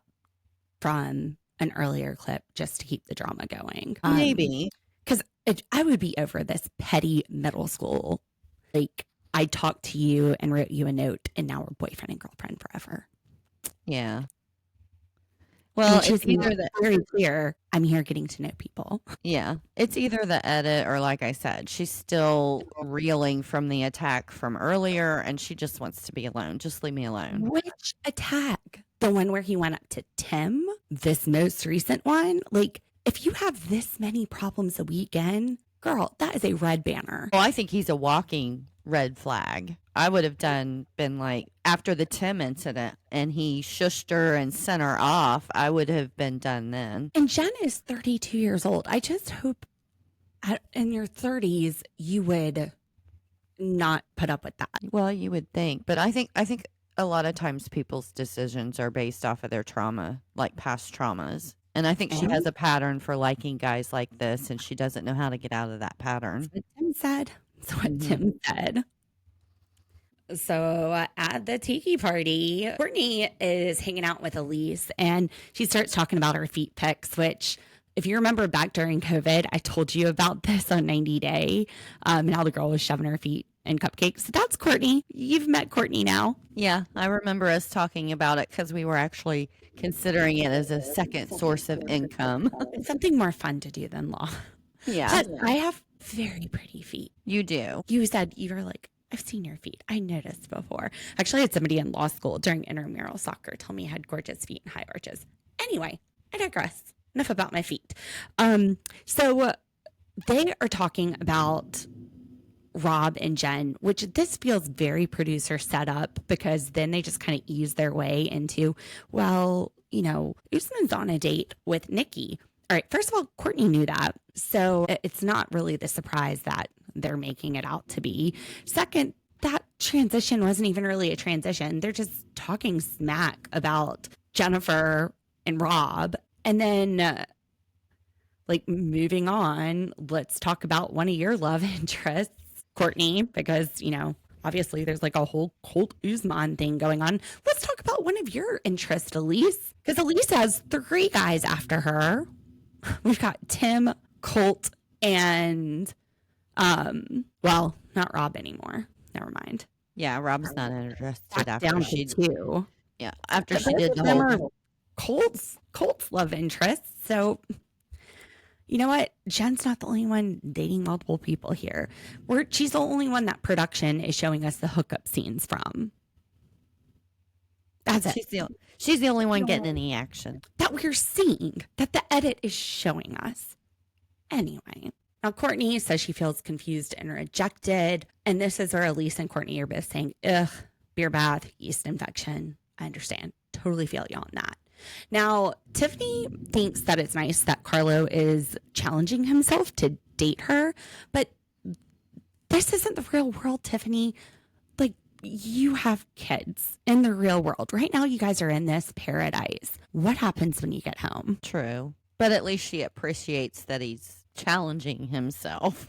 Speaker 1: from an earlier clip just to keep the drama going.
Speaker 3: Maybe.
Speaker 1: Because I would be over this petty middle school, like, I talked to you and wrote you a note, and now we're boyfriend and girlfriend forever.
Speaker 3: Yeah. Well, it's either
Speaker 1: very clear. I'm here getting to know people.
Speaker 3: Yeah, it's either the edit or, like I said, she's still reeling from the attack from earlier, and she just wants to be alone. Just leave me alone.
Speaker 1: Which attack? The one where he went up to Tim? This most recent one? Like, if you have this many problems a weekend, girl, that is a red banner.
Speaker 3: Well, I think he's a walking red flag. I would have been like, after the Tim incident and he shushed her and sent her off, I would have been done then.
Speaker 1: And Jen is 32 years old. I just hope in your 30s you would not put up with that.
Speaker 3: Well, you would think, but I think a lot of times people's decisions are based off of their trauma, like past traumas. And I think she has a pattern for liking guys like this, and she doesn't know how to get out of that pattern.
Speaker 1: That's what Tim said. That's what Tim said. So at the tiki party, Courtney is hanging out with Elise, and she starts talking about her feet pics, which, if you remember back during COVID, I told you about this on 90 Day, and how the girl was shoving her feet in cupcakes. So that's Courtney. You've met Courtney now.
Speaker 3: Yeah, I remember us talking about it because we were actually considering it as a second source of income.
Speaker 1: It's something more fun to do than law.
Speaker 3: Yeah.
Speaker 1: But I have very pretty feet.
Speaker 3: You do.
Speaker 1: You said, you were like, I've seen your feet. I noticed before. Actually, I had somebody in law school during intramural soccer tell me I had gorgeous feet and high arches. Anyway, I digress. Enough about my feet. So they are talking about Rob and Jen, which this feels very producer set up, because then they just kind of ease their way into, well, you know, Usman's on a date with Nikki. All right, first of all, Courtney knew that. So it's not really the surprise that they're making it out to be. Second, that transition wasn't even really a transition. They're just talking smack about Jennifer and Rob. And then, like, moving on, let's talk about one of your love interests, Courtney, because, you know, obviously there's like a whole Colt Usman thing going on. Let's talk about one of your interests, Elise, because Elise has 3 guys after her. We've got Tim, Colt, and, well, not Rob anymore. Never mind.
Speaker 3: Yeah, Rob's not interested
Speaker 1: Back
Speaker 3: after
Speaker 1: down
Speaker 3: she
Speaker 1: to 2.
Speaker 3: Yeah, after
Speaker 1: But
Speaker 3: she did the
Speaker 1: both of them
Speaker 3: whole
Speaker 1: are Colt's love interests. So, you know what? Jen's not the only one dating multiple people here. She's the only one that production is showing us the hookup scenes from. That's it.
Speaker 3: She's the only one getting any action.
Speaker 1: That we're seeing, that the edit is showing us. Anyway, now Courtney says she feels confused and rejected. And this is where Elise and Courtney are both saying, ugh, beer bath, yeast infection. I understand. Totally feel you on that. Now, Tiffany thinks that it's nice that Carlo is challenging himself to date her, but this isn't the real world, Tiffany. Like, you have kids in the real world. Right now, you guys are in this paradise. What happens when you get home?
Speaker 3: True. But at least she appreciates that he's challenging himself.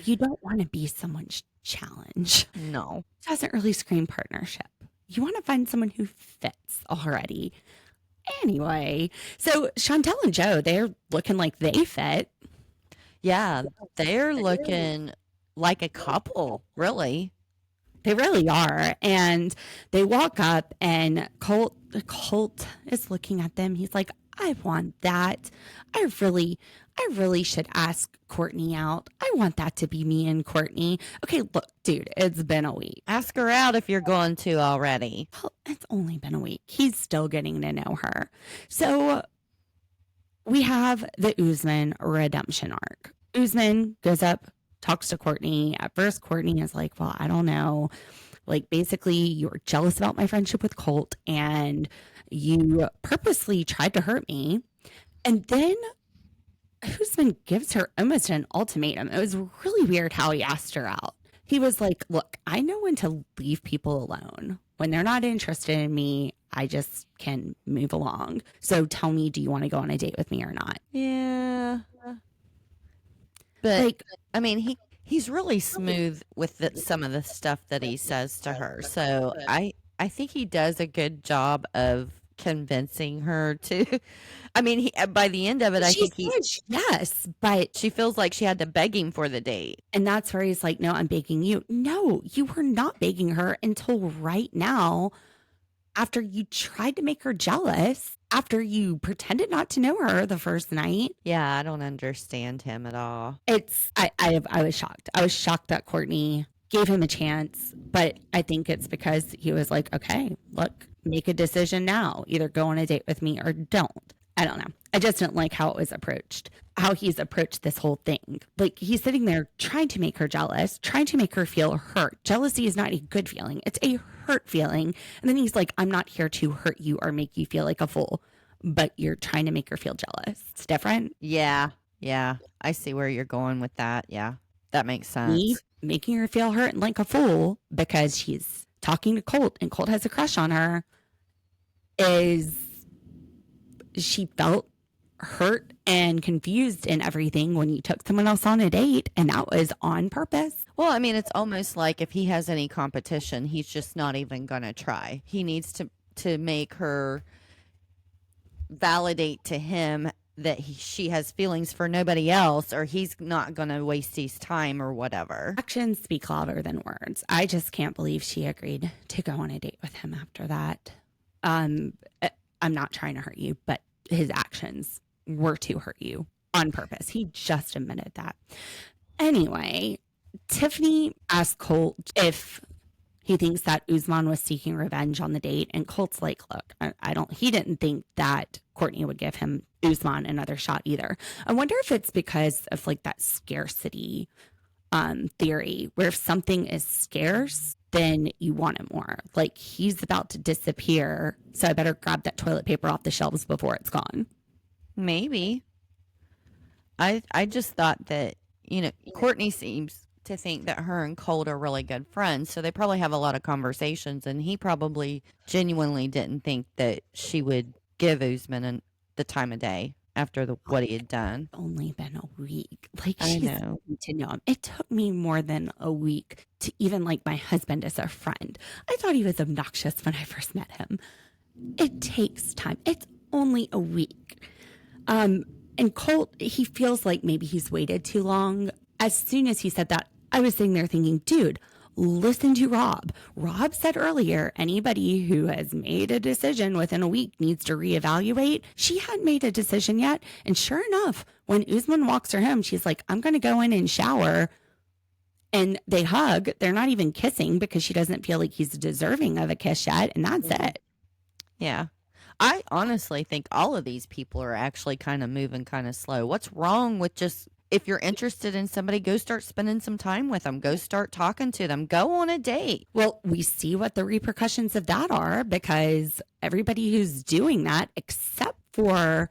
Speaker 1: You don't want to be someone's challenge.
Speaker 3: No.
Speaker 1: It doesn't really scream partnership. You want to find someone who fits already. Anyway, so Chantel and Joe, they're looking like they fit.
Speaker 3: Yeah, they're looking like a couple, really.
Speaker 1: They really are. And they walk up and Colt is looking at them. He's like, I want that. I really should ask Courtney out. I want that to be me and Courtney. Okay, look, dude, it's been a week.
Speaker 3: Ask her out if you're going to already.
Speaker 1: Well, it's only been a week. He's still getting to know her. So we have the Usman redemption arc. Usman goes up, talks to Courtney. At first, Courtney is like, well, I don't know. Like, basically, you were jealous about my friendship with Colt and you purposely tried to hurt me. And then Usman gives her almost an ultimatum. It was really weird how he asked her out. He was like, look, I know when to leave people alone. When they're not interested in me, I just can move along. So tell me, do you want to go on a date with me or not?
Speaker 3: Yeah. But,
Speaker 1: Like,
Speaker 3: I mean, he's really smooth with some of the stuff that he says to her. So I think he does a good job of convincing her to. I mean, by the end of it, I think
Speaker 1: yes, but
Speaker 3: she feels like she had to beg him for the date.
Speaker 1: And that's where he's like, no, I'm begging you. No, you were not begging her until right now, after you tried to make her jealous, after you pretended not to know her the first night.
Speaker 3: Yeah, I don't understand him at all.
Speaker 1: I was shocked. I was shocked that Courtney gave him a chance, but I think it's because he was like, okay, look, make a decision now. Either go on a date with me or don't. I don't know. I just didn't like how it was approached, how he's approached this whole thing. Like, he's sitting there trying to make her jealous, trying to make her feel hurt. Jealousy is not a good feeling. It's a hurt feeling. And then he's like, I'm not here to hurt you or make you feel like a fool, but you're trying to make her feel jealous. It's different.
Speaker 3: Yeah. Yeah. I see where you're going with that. Yeah. That makes sense.
Speaker 1: Me making her feel hurt and like a fool because she's talking to Colt and Colt has a crush on her is she felt hurt and confused and everything when you took someone else on a date, and that was on purpose.
Speaker 3: Well, I mean, it's almost like if he has any competition, he's just not even going to try. He needs to make her validate to him that she has feelings for nobody else, or he's not going to waste his time or whatever.
Speaker 1: Actions speak louder than words. I just can't believe she agreed to go on a date with him after that. I'm not trying to hurt you, but his actions were to hurt you on purpose. He just admitted that. Anyway, Tiffany asked Colt if he thinks that Usman was seeking revenge on the date. And Colt's like, look, he didn't think that Courtney would give him Usman another shot either. I wonder if it's because of like that scarcity theory, where if something is scarce, then you want it more. Like, he's about to disappear, so I better grab that toilet paper off the shelves before it's gone.
Speaker 3: Maybe. I just thought that, Courtney seems to think that her and Colt are really good friends, so they probably have a lot of conversations, and he probably genuinely didn't think that she would give Usman the time of day after what he had done.
Speaker 1: It's only been a week. Like,
Speaker 3: I know.
Speaker 1: To know him. It took me more than a week to even like my husband as a friend. I thought he was obnoxious when I first met him. It takes time. It's only a week. And Colt, he feels like maybe he's waited too long. As soon as he said that, I was sitting there thinking, dude, listen to Rob. Rob said earlier, anybody who has made a decision within a week needs to reevaluate. She hadn't made a decision yet. And sure enough, when Usman walks her home, she's like, I'm going to go in and shower. And they hug. They're not even kissing because she doesn't feel like he's deserving of a kiss yet. And that's it.
Speaker 3: Yeah. I honestly think all of these people are actually kind of moving kind of slow. What's wrong with just, if you're interested in somebody, go start spending some time with them. Go start talking to them. Go on a date.
Speaker 1: Well, we see what the repercussions of that are, because everybody who's doing that, except for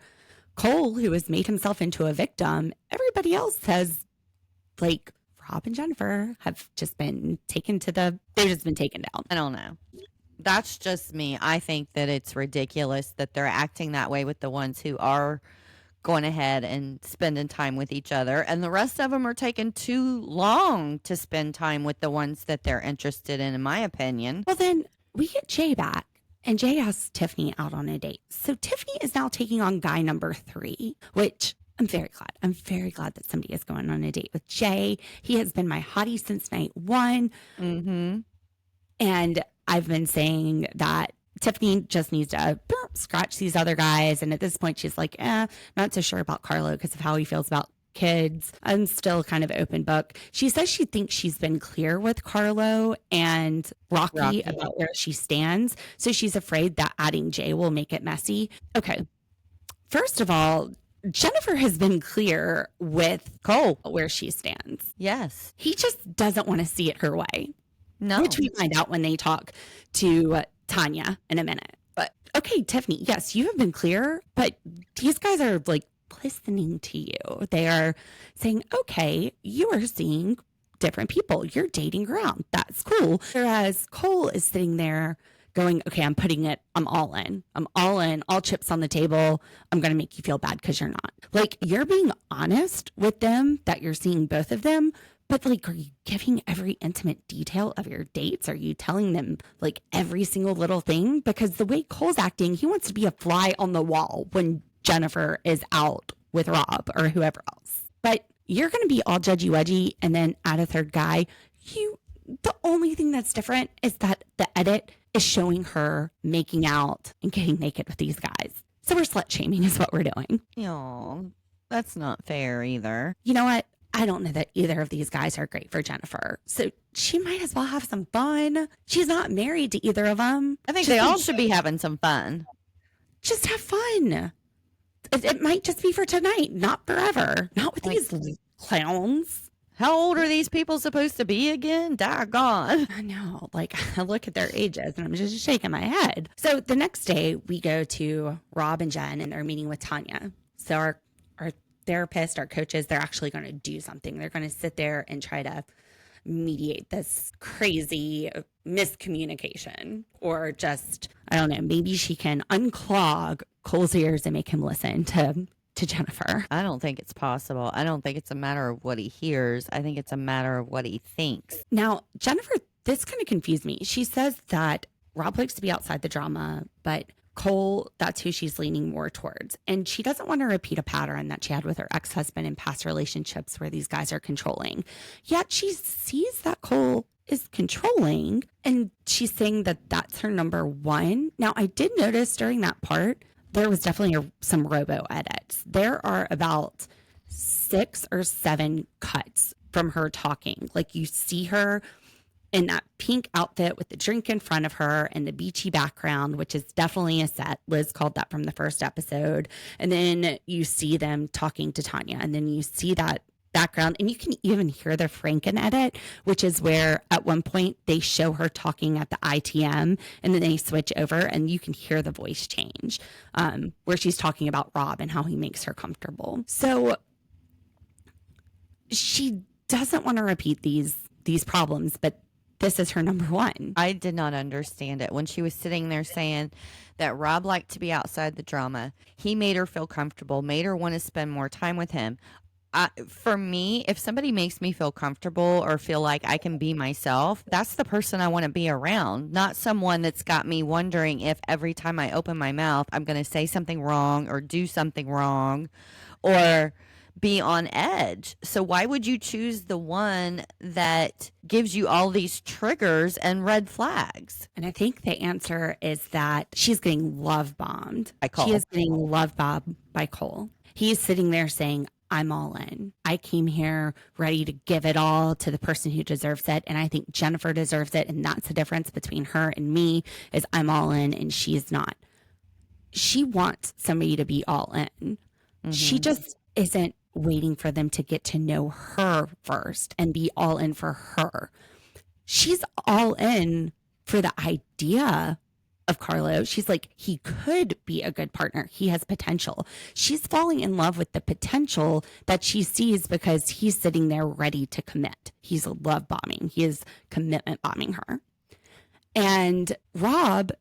Speaker 1: Cole, who has made himself into a victim, everybody else has, like, Rob and Jennifer have just been taken they've just been taken down.
Speaker 3: I don't know. That's just me. I think that it's ridiculous that they're acting that way with the ones who are going ahead and spending time with each other. And the rest of them are taking too long to spend time with the ones that they're interested in my opinion.
Speaker 1: Well, then we get Jay back. And Jay asks Tiffany out on a date. So Tiffany is now taking on guy number 3, which I'm very glad. I'm very glad that somebody is going on a date with Jay. He has been my hottie since night 1.
Speaker 3: Mm-hmm.
Speaker 1: And I've been saying that Tiffany just needs to scratch these other guys. And at this point, she's like, not so sure about Carlo because of how he feels about kids. I'm still kind of open book. She says she thinks she's been clear with Carlo and Rocky about where she stands. So she's afraid that adding Jay will make it messy. Okay. First of all, Jennifer has been clear with Cole where she stands.
Speaker 3: Yes.
Speaker 1: He just doesn't want to see it her way.
Speaker 3: No.
Speaker 1: Which we find out when they talk to Tanya in a minute. But okay, Tiffany, yes, you have been clear, but these guys are like listening to you. They are saying, okay, you are seeing different people. You're dating around. That's cool. Whereas Cole is sitting there going, okay, I'm all in. I'm all in, all chips on the table. I'm going to make you feel bad because you're not. Like, you're being honest with them that you're seeing both of them. But like, are you giving every intimate detail of your dates? Are you telling them like every single little thing? Because the way Cole's acting, he wants to be a fly on the wall when Jennifer is out with Rob or whoever else. But you're going to be all judgy wedgy and then add a third guy. The only thing that's different is that the edit is showing her making out and getting naked with these guys. So we're slut shaming is what we're doing.
Speaker 3: Oh, that's not fair either.
Speaker 1: You know what? I don't know that either of these guys are great for Jennifer. So she might as well have some fun. She's not married to either of them.
Speaker 3: I think they all should be having some fun.
Speaker 1: Just have fun. It might just be for tonight, not forever. Not with these clowns.
Speaker 3: How old are these people supposed to be again? Doggone.
Speaker 1: I know. Like, I look at their ages and I'm just shaking my head. So the next day we go to Rob and Jen and they're meeting with Tanya. So our therapist, our coaches, they're actually going to do something. They're going to sit there and try to mediate this crazy miscommunication, or just, I don't know, maybe she can unclog Cole's ears and make him listen to Jennifer.
Speaker 3: I don't think it's possible. I don't think it's a matter of what he hears. I think it's a matter of what he thinks.
Speaker 1: Now, Jennifer, this kind of confused me. She says that Rob likes to be outside the drama, but Cole, that's who she's leaning more towards. And she doesn't want to repeat a pattern that she had with her ex-husband in past relationships where these guys are controlling. Yet she sees that Cole is controlling and she's saying that that's her number 1. Now, I did notice during that part, there was definitely some robo edits. There are about 6 or 7 cuts from her talking. Like, you see her in that pink outfit with the drink in front of her and the beachy background, which is definitely a set. Liz called that from the first episode. And then you see them talking to Tanya, and then you see that background, and you can even hear the Franken edit, which is where at one point they show her talking at the ITM and then they switch over and you can hear the voice change, where she's talking about Rob and how he makes her comfortable. So she doesn't want to repeat these problems, but this is her number 1.
Speaker 3: I did not understand it when she was sitting there saying that Rob liked to be outside the drama. He made her feel comfortable, made her want to spend more time with him. For me, if somebody makes me feel comfortable or feel like I can be myself, that's the person I want to be around, not someone that's got me wondering if every time I open my mouth, I'm going to say something wrong or do something wrong or be on edge. So why would you choose the one that gives you all these triggers and red flags?
Speaker 1: And I think the answer is that she's getting love bombed.
Speaker 3: By Cole.
Speaker 1: She is getting love bombed by Cole. He's sitting there saying, I'm all in. I came here ready to give it all to the person who deserves it. And I think Jennifer deserves it. And that's the difference between her and me, is I'm all in and she's not. She wants somebody to be all in. Mm-hmm. She just isn't waiting for them to get to know her first and be all in for her. She's all in for the idea of Carlo. She's like, he could be a good partner. He has potential. She's falling in love with the potential that she sees because he's sitting there ready to commit. He's love bombing. He is commitment bombing her. And Rob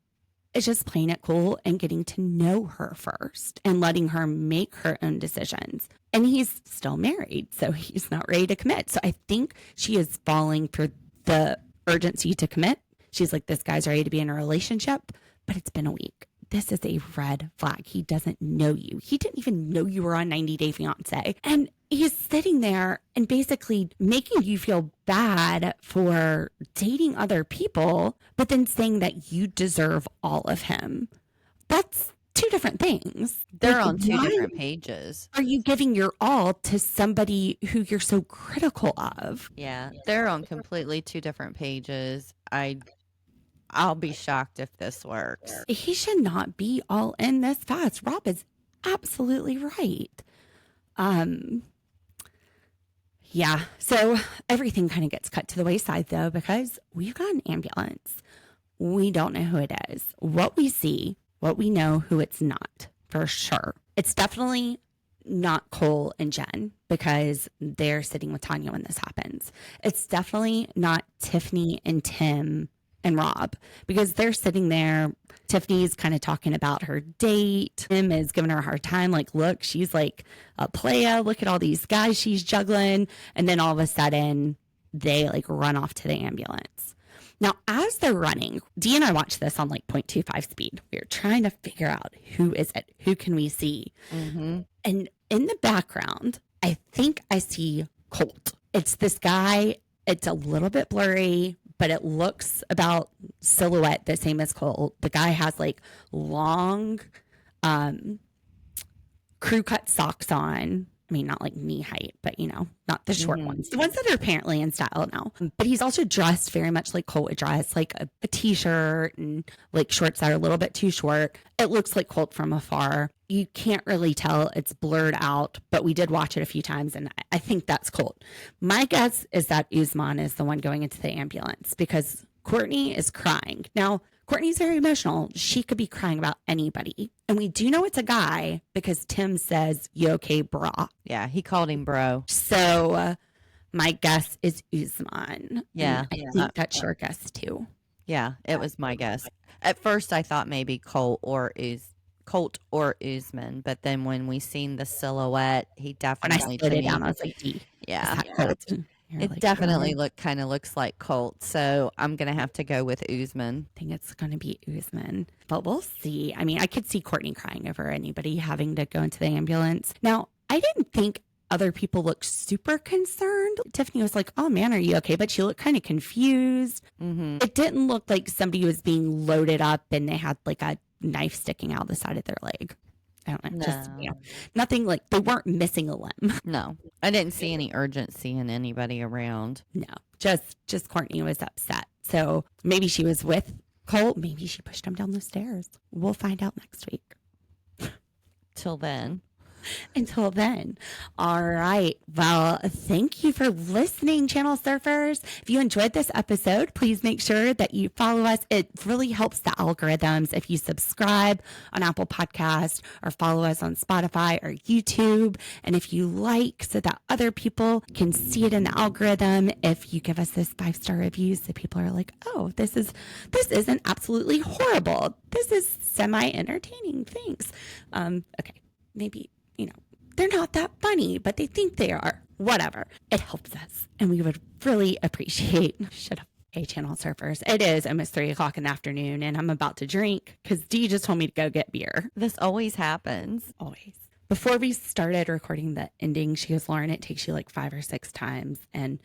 Speaker 1: is just playing it cool and getting to know her first and letting her make her own decisions. And he's still married, so he's not ready to commit. So I think she is falling for the urgency to commit. She's like, this guy's ready to be in a relationship, but it's been a week. This is a red flag. He doesn't know you. He didn't even know you were on 90 Day Fiancé. And he's sitting there and basically making you feel bad for dating other people, but then saying that you deserve all of him. That's two different things.
Speaker 3: They're
Speaker 1: Like,
Speaker 3: on two
Speaker 1: why
Speaker 3: different pages.
Speaker 1: are you giving your all to somebody who you're so critical of?
Speaker 3: Yeah, they're on completely two different pages. I'll be shocked if this works.
Speaker 1: He should not be all in this fast. Rob is absolutely right. Yeah, so everything kind of gets cut to the wayside though, because we've got an ambulance. We don't know who it is. What we see, what we know, who it's not for sure. It's definitely not Cole and Jen because they're sitting with Tanya when this happens. It's definitely not Tiffany and Tim and Rob because they're sitting there. Tiffany's kind of talking about her date. Tim is giving her a hard time. Like, look, she's like a playa. Look at all these guys she's juggling. And then all of a sudden they like run off to the ambulance. Now, as they're running, Dee and I watched this on like 0.25 speed. We were trying to figure out who is it? Who can we see?
Speaker 3: Mm-hmm.
Speaker 1: And in the background, I think I see Colt. It's this guy. It's a little bit blurry, but it looks about silhouette the same as Colt. The guy has like long crew cut socks on. I mean, not like knee height, but you know, not the short ones. The ones that are apparently in style now. But he's also dressed very much like Colt would dress, like a t-shirt and like shorts that are a little bit too short. It looks like Colt from afar. You can't really tell. It's blurred out, but we did watch it a few times and I think that's Colt. My guess is that Usman is the one going into the ambulance because Courtney is crying. Now, Courtney's very emotional. She could be crying about anybody. And we do know it's a guy because Tim says, "You okay, brah?"
Speaker 3: Yeah, he called him bro.
Speaker 1: So my guess is Usman.
Speaker 3: Yeah.
Speaker 1: And I think that's your guess too.
Speaker 3: Yeah, it was my guess. At first, I thought maybe Colt or Usman, but then when we seen the silhouette, he
Speaker 1: When I
Speaker 3: definitely
Speaker 1: split
Speaker 3: to
Speaker 1: it
Speaker 3: me-
Speaker 1: down, I was like, "D,
Speaker 3: yeah,
Speaker 1: is that Colt?" And you're
Speaker 3: it
Speaker 1: like,
Speaker 3: definitely
Speaker 1: "Oh,
Speaker 3: kind of looks like Colt. So I'm gonna have to go with Usman.
Speaker 1: I think it's going to be Usman, but we'll see. I mean, I could see Courtney crying over anybody having to go into the ambulance. Now, I didn't think other people looked super concerned. Tiffany was like, "Oh man, are you okay?" But she looked kind of confused.
Speaker 3: Mm-hmm.
Speaker 1: It didn't look like somebody was being loaded up and they had like a knife sticking out the side of their leg. I don't know. Just, you know, nothing like they weren't missing a limb.
Speaker 3: No, I didn't see any urgency in anybody around.
Speaker 1: No, just Courtney was upset. So maybe she was with Colt. Maybe she pushed him down the stairs. We'll find out next week.
Speaker 3: Till then.
Speaker 1: Until then. All right. Well, thank you for listening, Channel Surfers. If you enjoyed this episode, please make sure that you follow us. It really helps the algorithms if you subscribe on Apple Podcast or follow us on Spotify or YouTube. And if you like so that other people can see it in the algorithm, if you give us this 5-star review so people are like, "Oh, this isn't absolutely horrible. This is semi-entertaining." Thanks. Okay. Maybe, you know, they're not that funny, but they think they are. Whatever. It helps us. And we would really appreciate, hey, Channel Surfers. It is almost 3:00 in the afternoon and I'm about to drink because Dee just told me to go get beer.
Speaker 3: This always happens.
Speaker 1: Always. Before we started recording the ending, she goes, "Lauren, it takes you like 5 or 6 times." And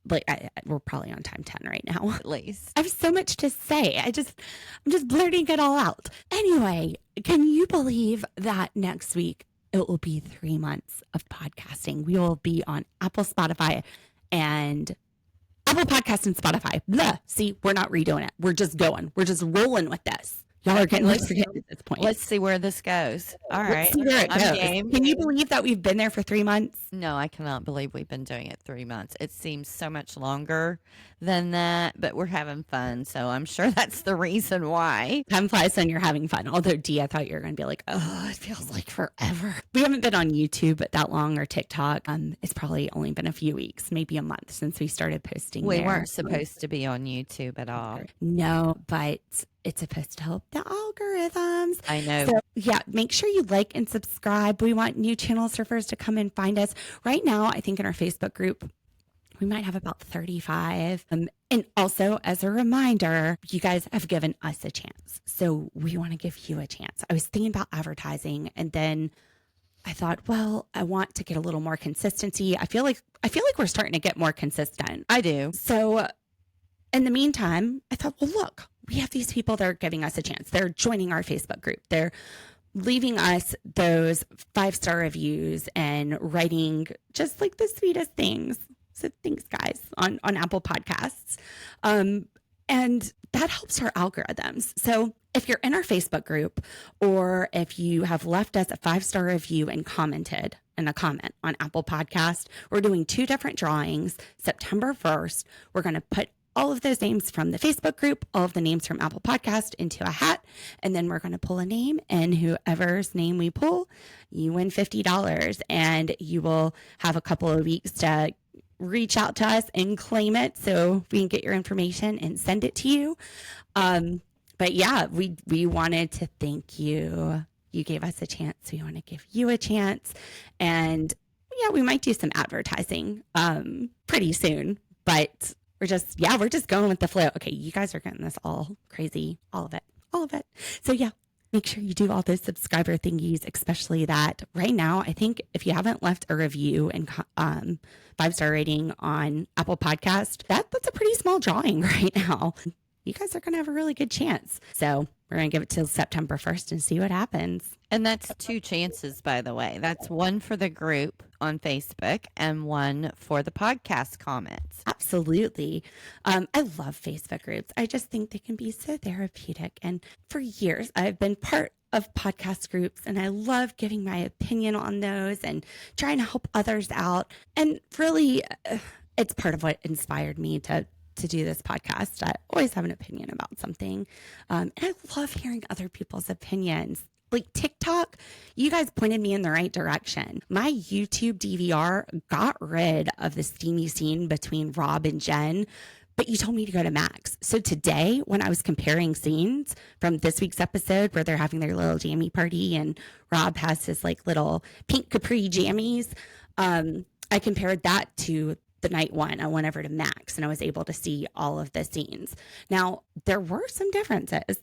Speaker 1: like, we're probably on time 10 right now.
Speaker 3: At least.
Speaker 1: I have so much to say. I'm just blurting it all out. Anyway, can you believe that next week it will be 3 months of podcasting? We will be on Apple, Spotify, and Apple Podcast and Spotify. Blah. See, we're not redoing it. We're just going. We're just rolling with this. Y'all are getting
Speaker 3: Let's-
Speaker 1: forget at this point.
Speaker 3: Let's see where this goes. All
Speaker 1: Let's
Speaker 3: right.
Speaker 1: see where it
Speaker 3: I'm
Speaker 1: goes.
Speaker 3: game.
Speaker 1: Can you believe that we've been there for 3 months?
Speaker 3: No, I cannot believe we've been doing it 3 months. It seems so much longer than that, but we're having fun. So I'm sure that's the reason why.
Speaker 1: Time flies when you're having fun. Although, Dee, I thought you were going to be like, "Oh, it feels like forever." We haven't been on YouTube that long or TikTok. It's probably only been a few weeks, maybe a month since we started posting.
Speaker 3: We
Speaker 1: there.
Speaker 3: weren't supposed to be on YouTube at all.
Speaker 1: No, but it's supposed to help the algorithms.
Speaker 3: I know.
Speaker 1: So yeah, make sure you like and subscribe. We want new channel surfers to come and find us. Right now, I think in our Facebook group, we might have about 35. And also, as a reminder, you guys have given us a chance. So we want to give you a chance. I was thinking about advertising, and then I thought, well, I want to get a little more consistency. I feel like we're starting to get more consistent.
Speaker 3: I do.
Speaker 1: So in the meantime, I thought, well, look, we have these people that are giving us a chance. They're joining our Facebook group. They're leaving us those 5-star reviews and writing just like the sweetest things. So thanks, guys, on Apple Podcasts. And that helps our algorithms. So if you're in our Facebook group, or if you have left us a 5-star review and commented in a comment on Apple Podcast, we're doing 2 different drawings. September 1st, we're going to put all of those names from the Facebook group, all of the names from Apple Podcast into a hat, and then we're going to pull a name, and whoever's name we pull, you win $50, and you will have a couple of weeks to reach out to us and claim it so we can get your information and send it to you. But yeah, we wanted to thank you. You gave us a chance. We want to give you a chance. And yeah, we might do some advertising pretty soon, but we're just going with the flow. Okay, you guys are getting this all crazy, all of it. So yeah, make sure you do all those subscriber thingies, especially that right now. I think if you haven't left a review and 5-star rating on Apple Podcast, that's a pretty small drawing right now. You guys are going to have a really good chance. So we're going to give it till September 1st and see what happens.
Speaker 3: And that's 2 chances, by the way. That's 1 for the group on Facebook and 1 for the podcast comments.
Speaker 1: Absolutely. I love Facebook groups. I just think they can be so therapeutic. And for years, I've been part of podcast groups, and I love giving my opinion on those and trying to help others out. And really, it's part of what inspired me to do this podcast. I always have an opinion about something. And I love hearing other people's opinions. Like TikTok, you guys pointed me in the right direction. My YouTube DVR got rid of the steamy scene between Rob and Jen, but you told me to go to Max. So today, when I was comparing scenes from this week's episode where they're having their little jammy party and Rob has his like little pink capri jammies, I compared that to the night one. I went over to Max and I was able to see all of the scenes. Now, there were some differences.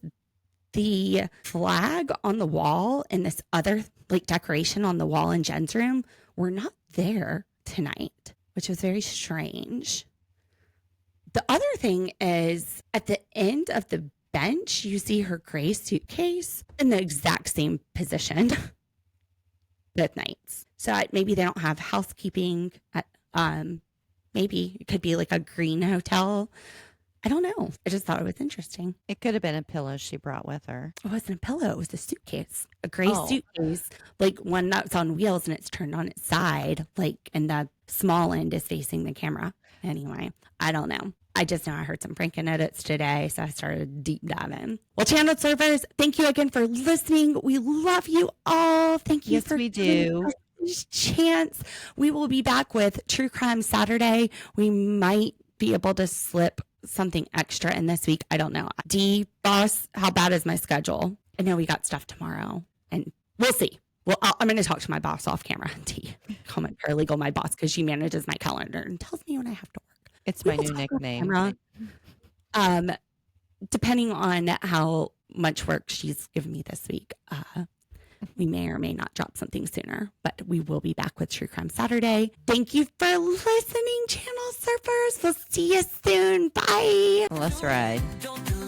Speaker 1: The flag on the wall and this other like decoration on the wall in Jen's room were not there tonight, which was very strange. The other thing is at the end of the bench, you see her gray suitcase in the exact same position both nights. So maybe they don't have housekeeping at, maybe it could be like a green hotel. I don't know. I just thought it was interesting.
Speaker 3: It could have been a pillow she brought with her.
Speaker 1: It wasn't a pillow. It was a suitcase, a gray suitcase, like one that's on wheels and it's turned on its side, like, and the small end is facing the camera. Anyway, I don't know. I just know I heard some pranking edits today, so I started deep diving. Well, channel servers, thank you again for listening. We love you all. Thank you for
Speaker 3: we do.
Speaker 1: Chance. We will be back with True Crime Saturday. We might be able to slip something extra in this week. I don't know. D, boss, how bad is my schedule? I know we got stuff tomorrow, and we'll see. Well, I'm going to talk to my boss off camera. D, call my paralegal my boss because she manages my calendar and tells me when I have to work.
Speaker 3: It's my new nickname.
Speaker 1: Depending on how much work she's given me this week, we may or may not drop something sooner, but we will be back with True Crime Saturday. Thank you for listening, channel surfers. We'll see you soon. Bye.
Speaker 3: Let's ride.
Speaker 2: Don't do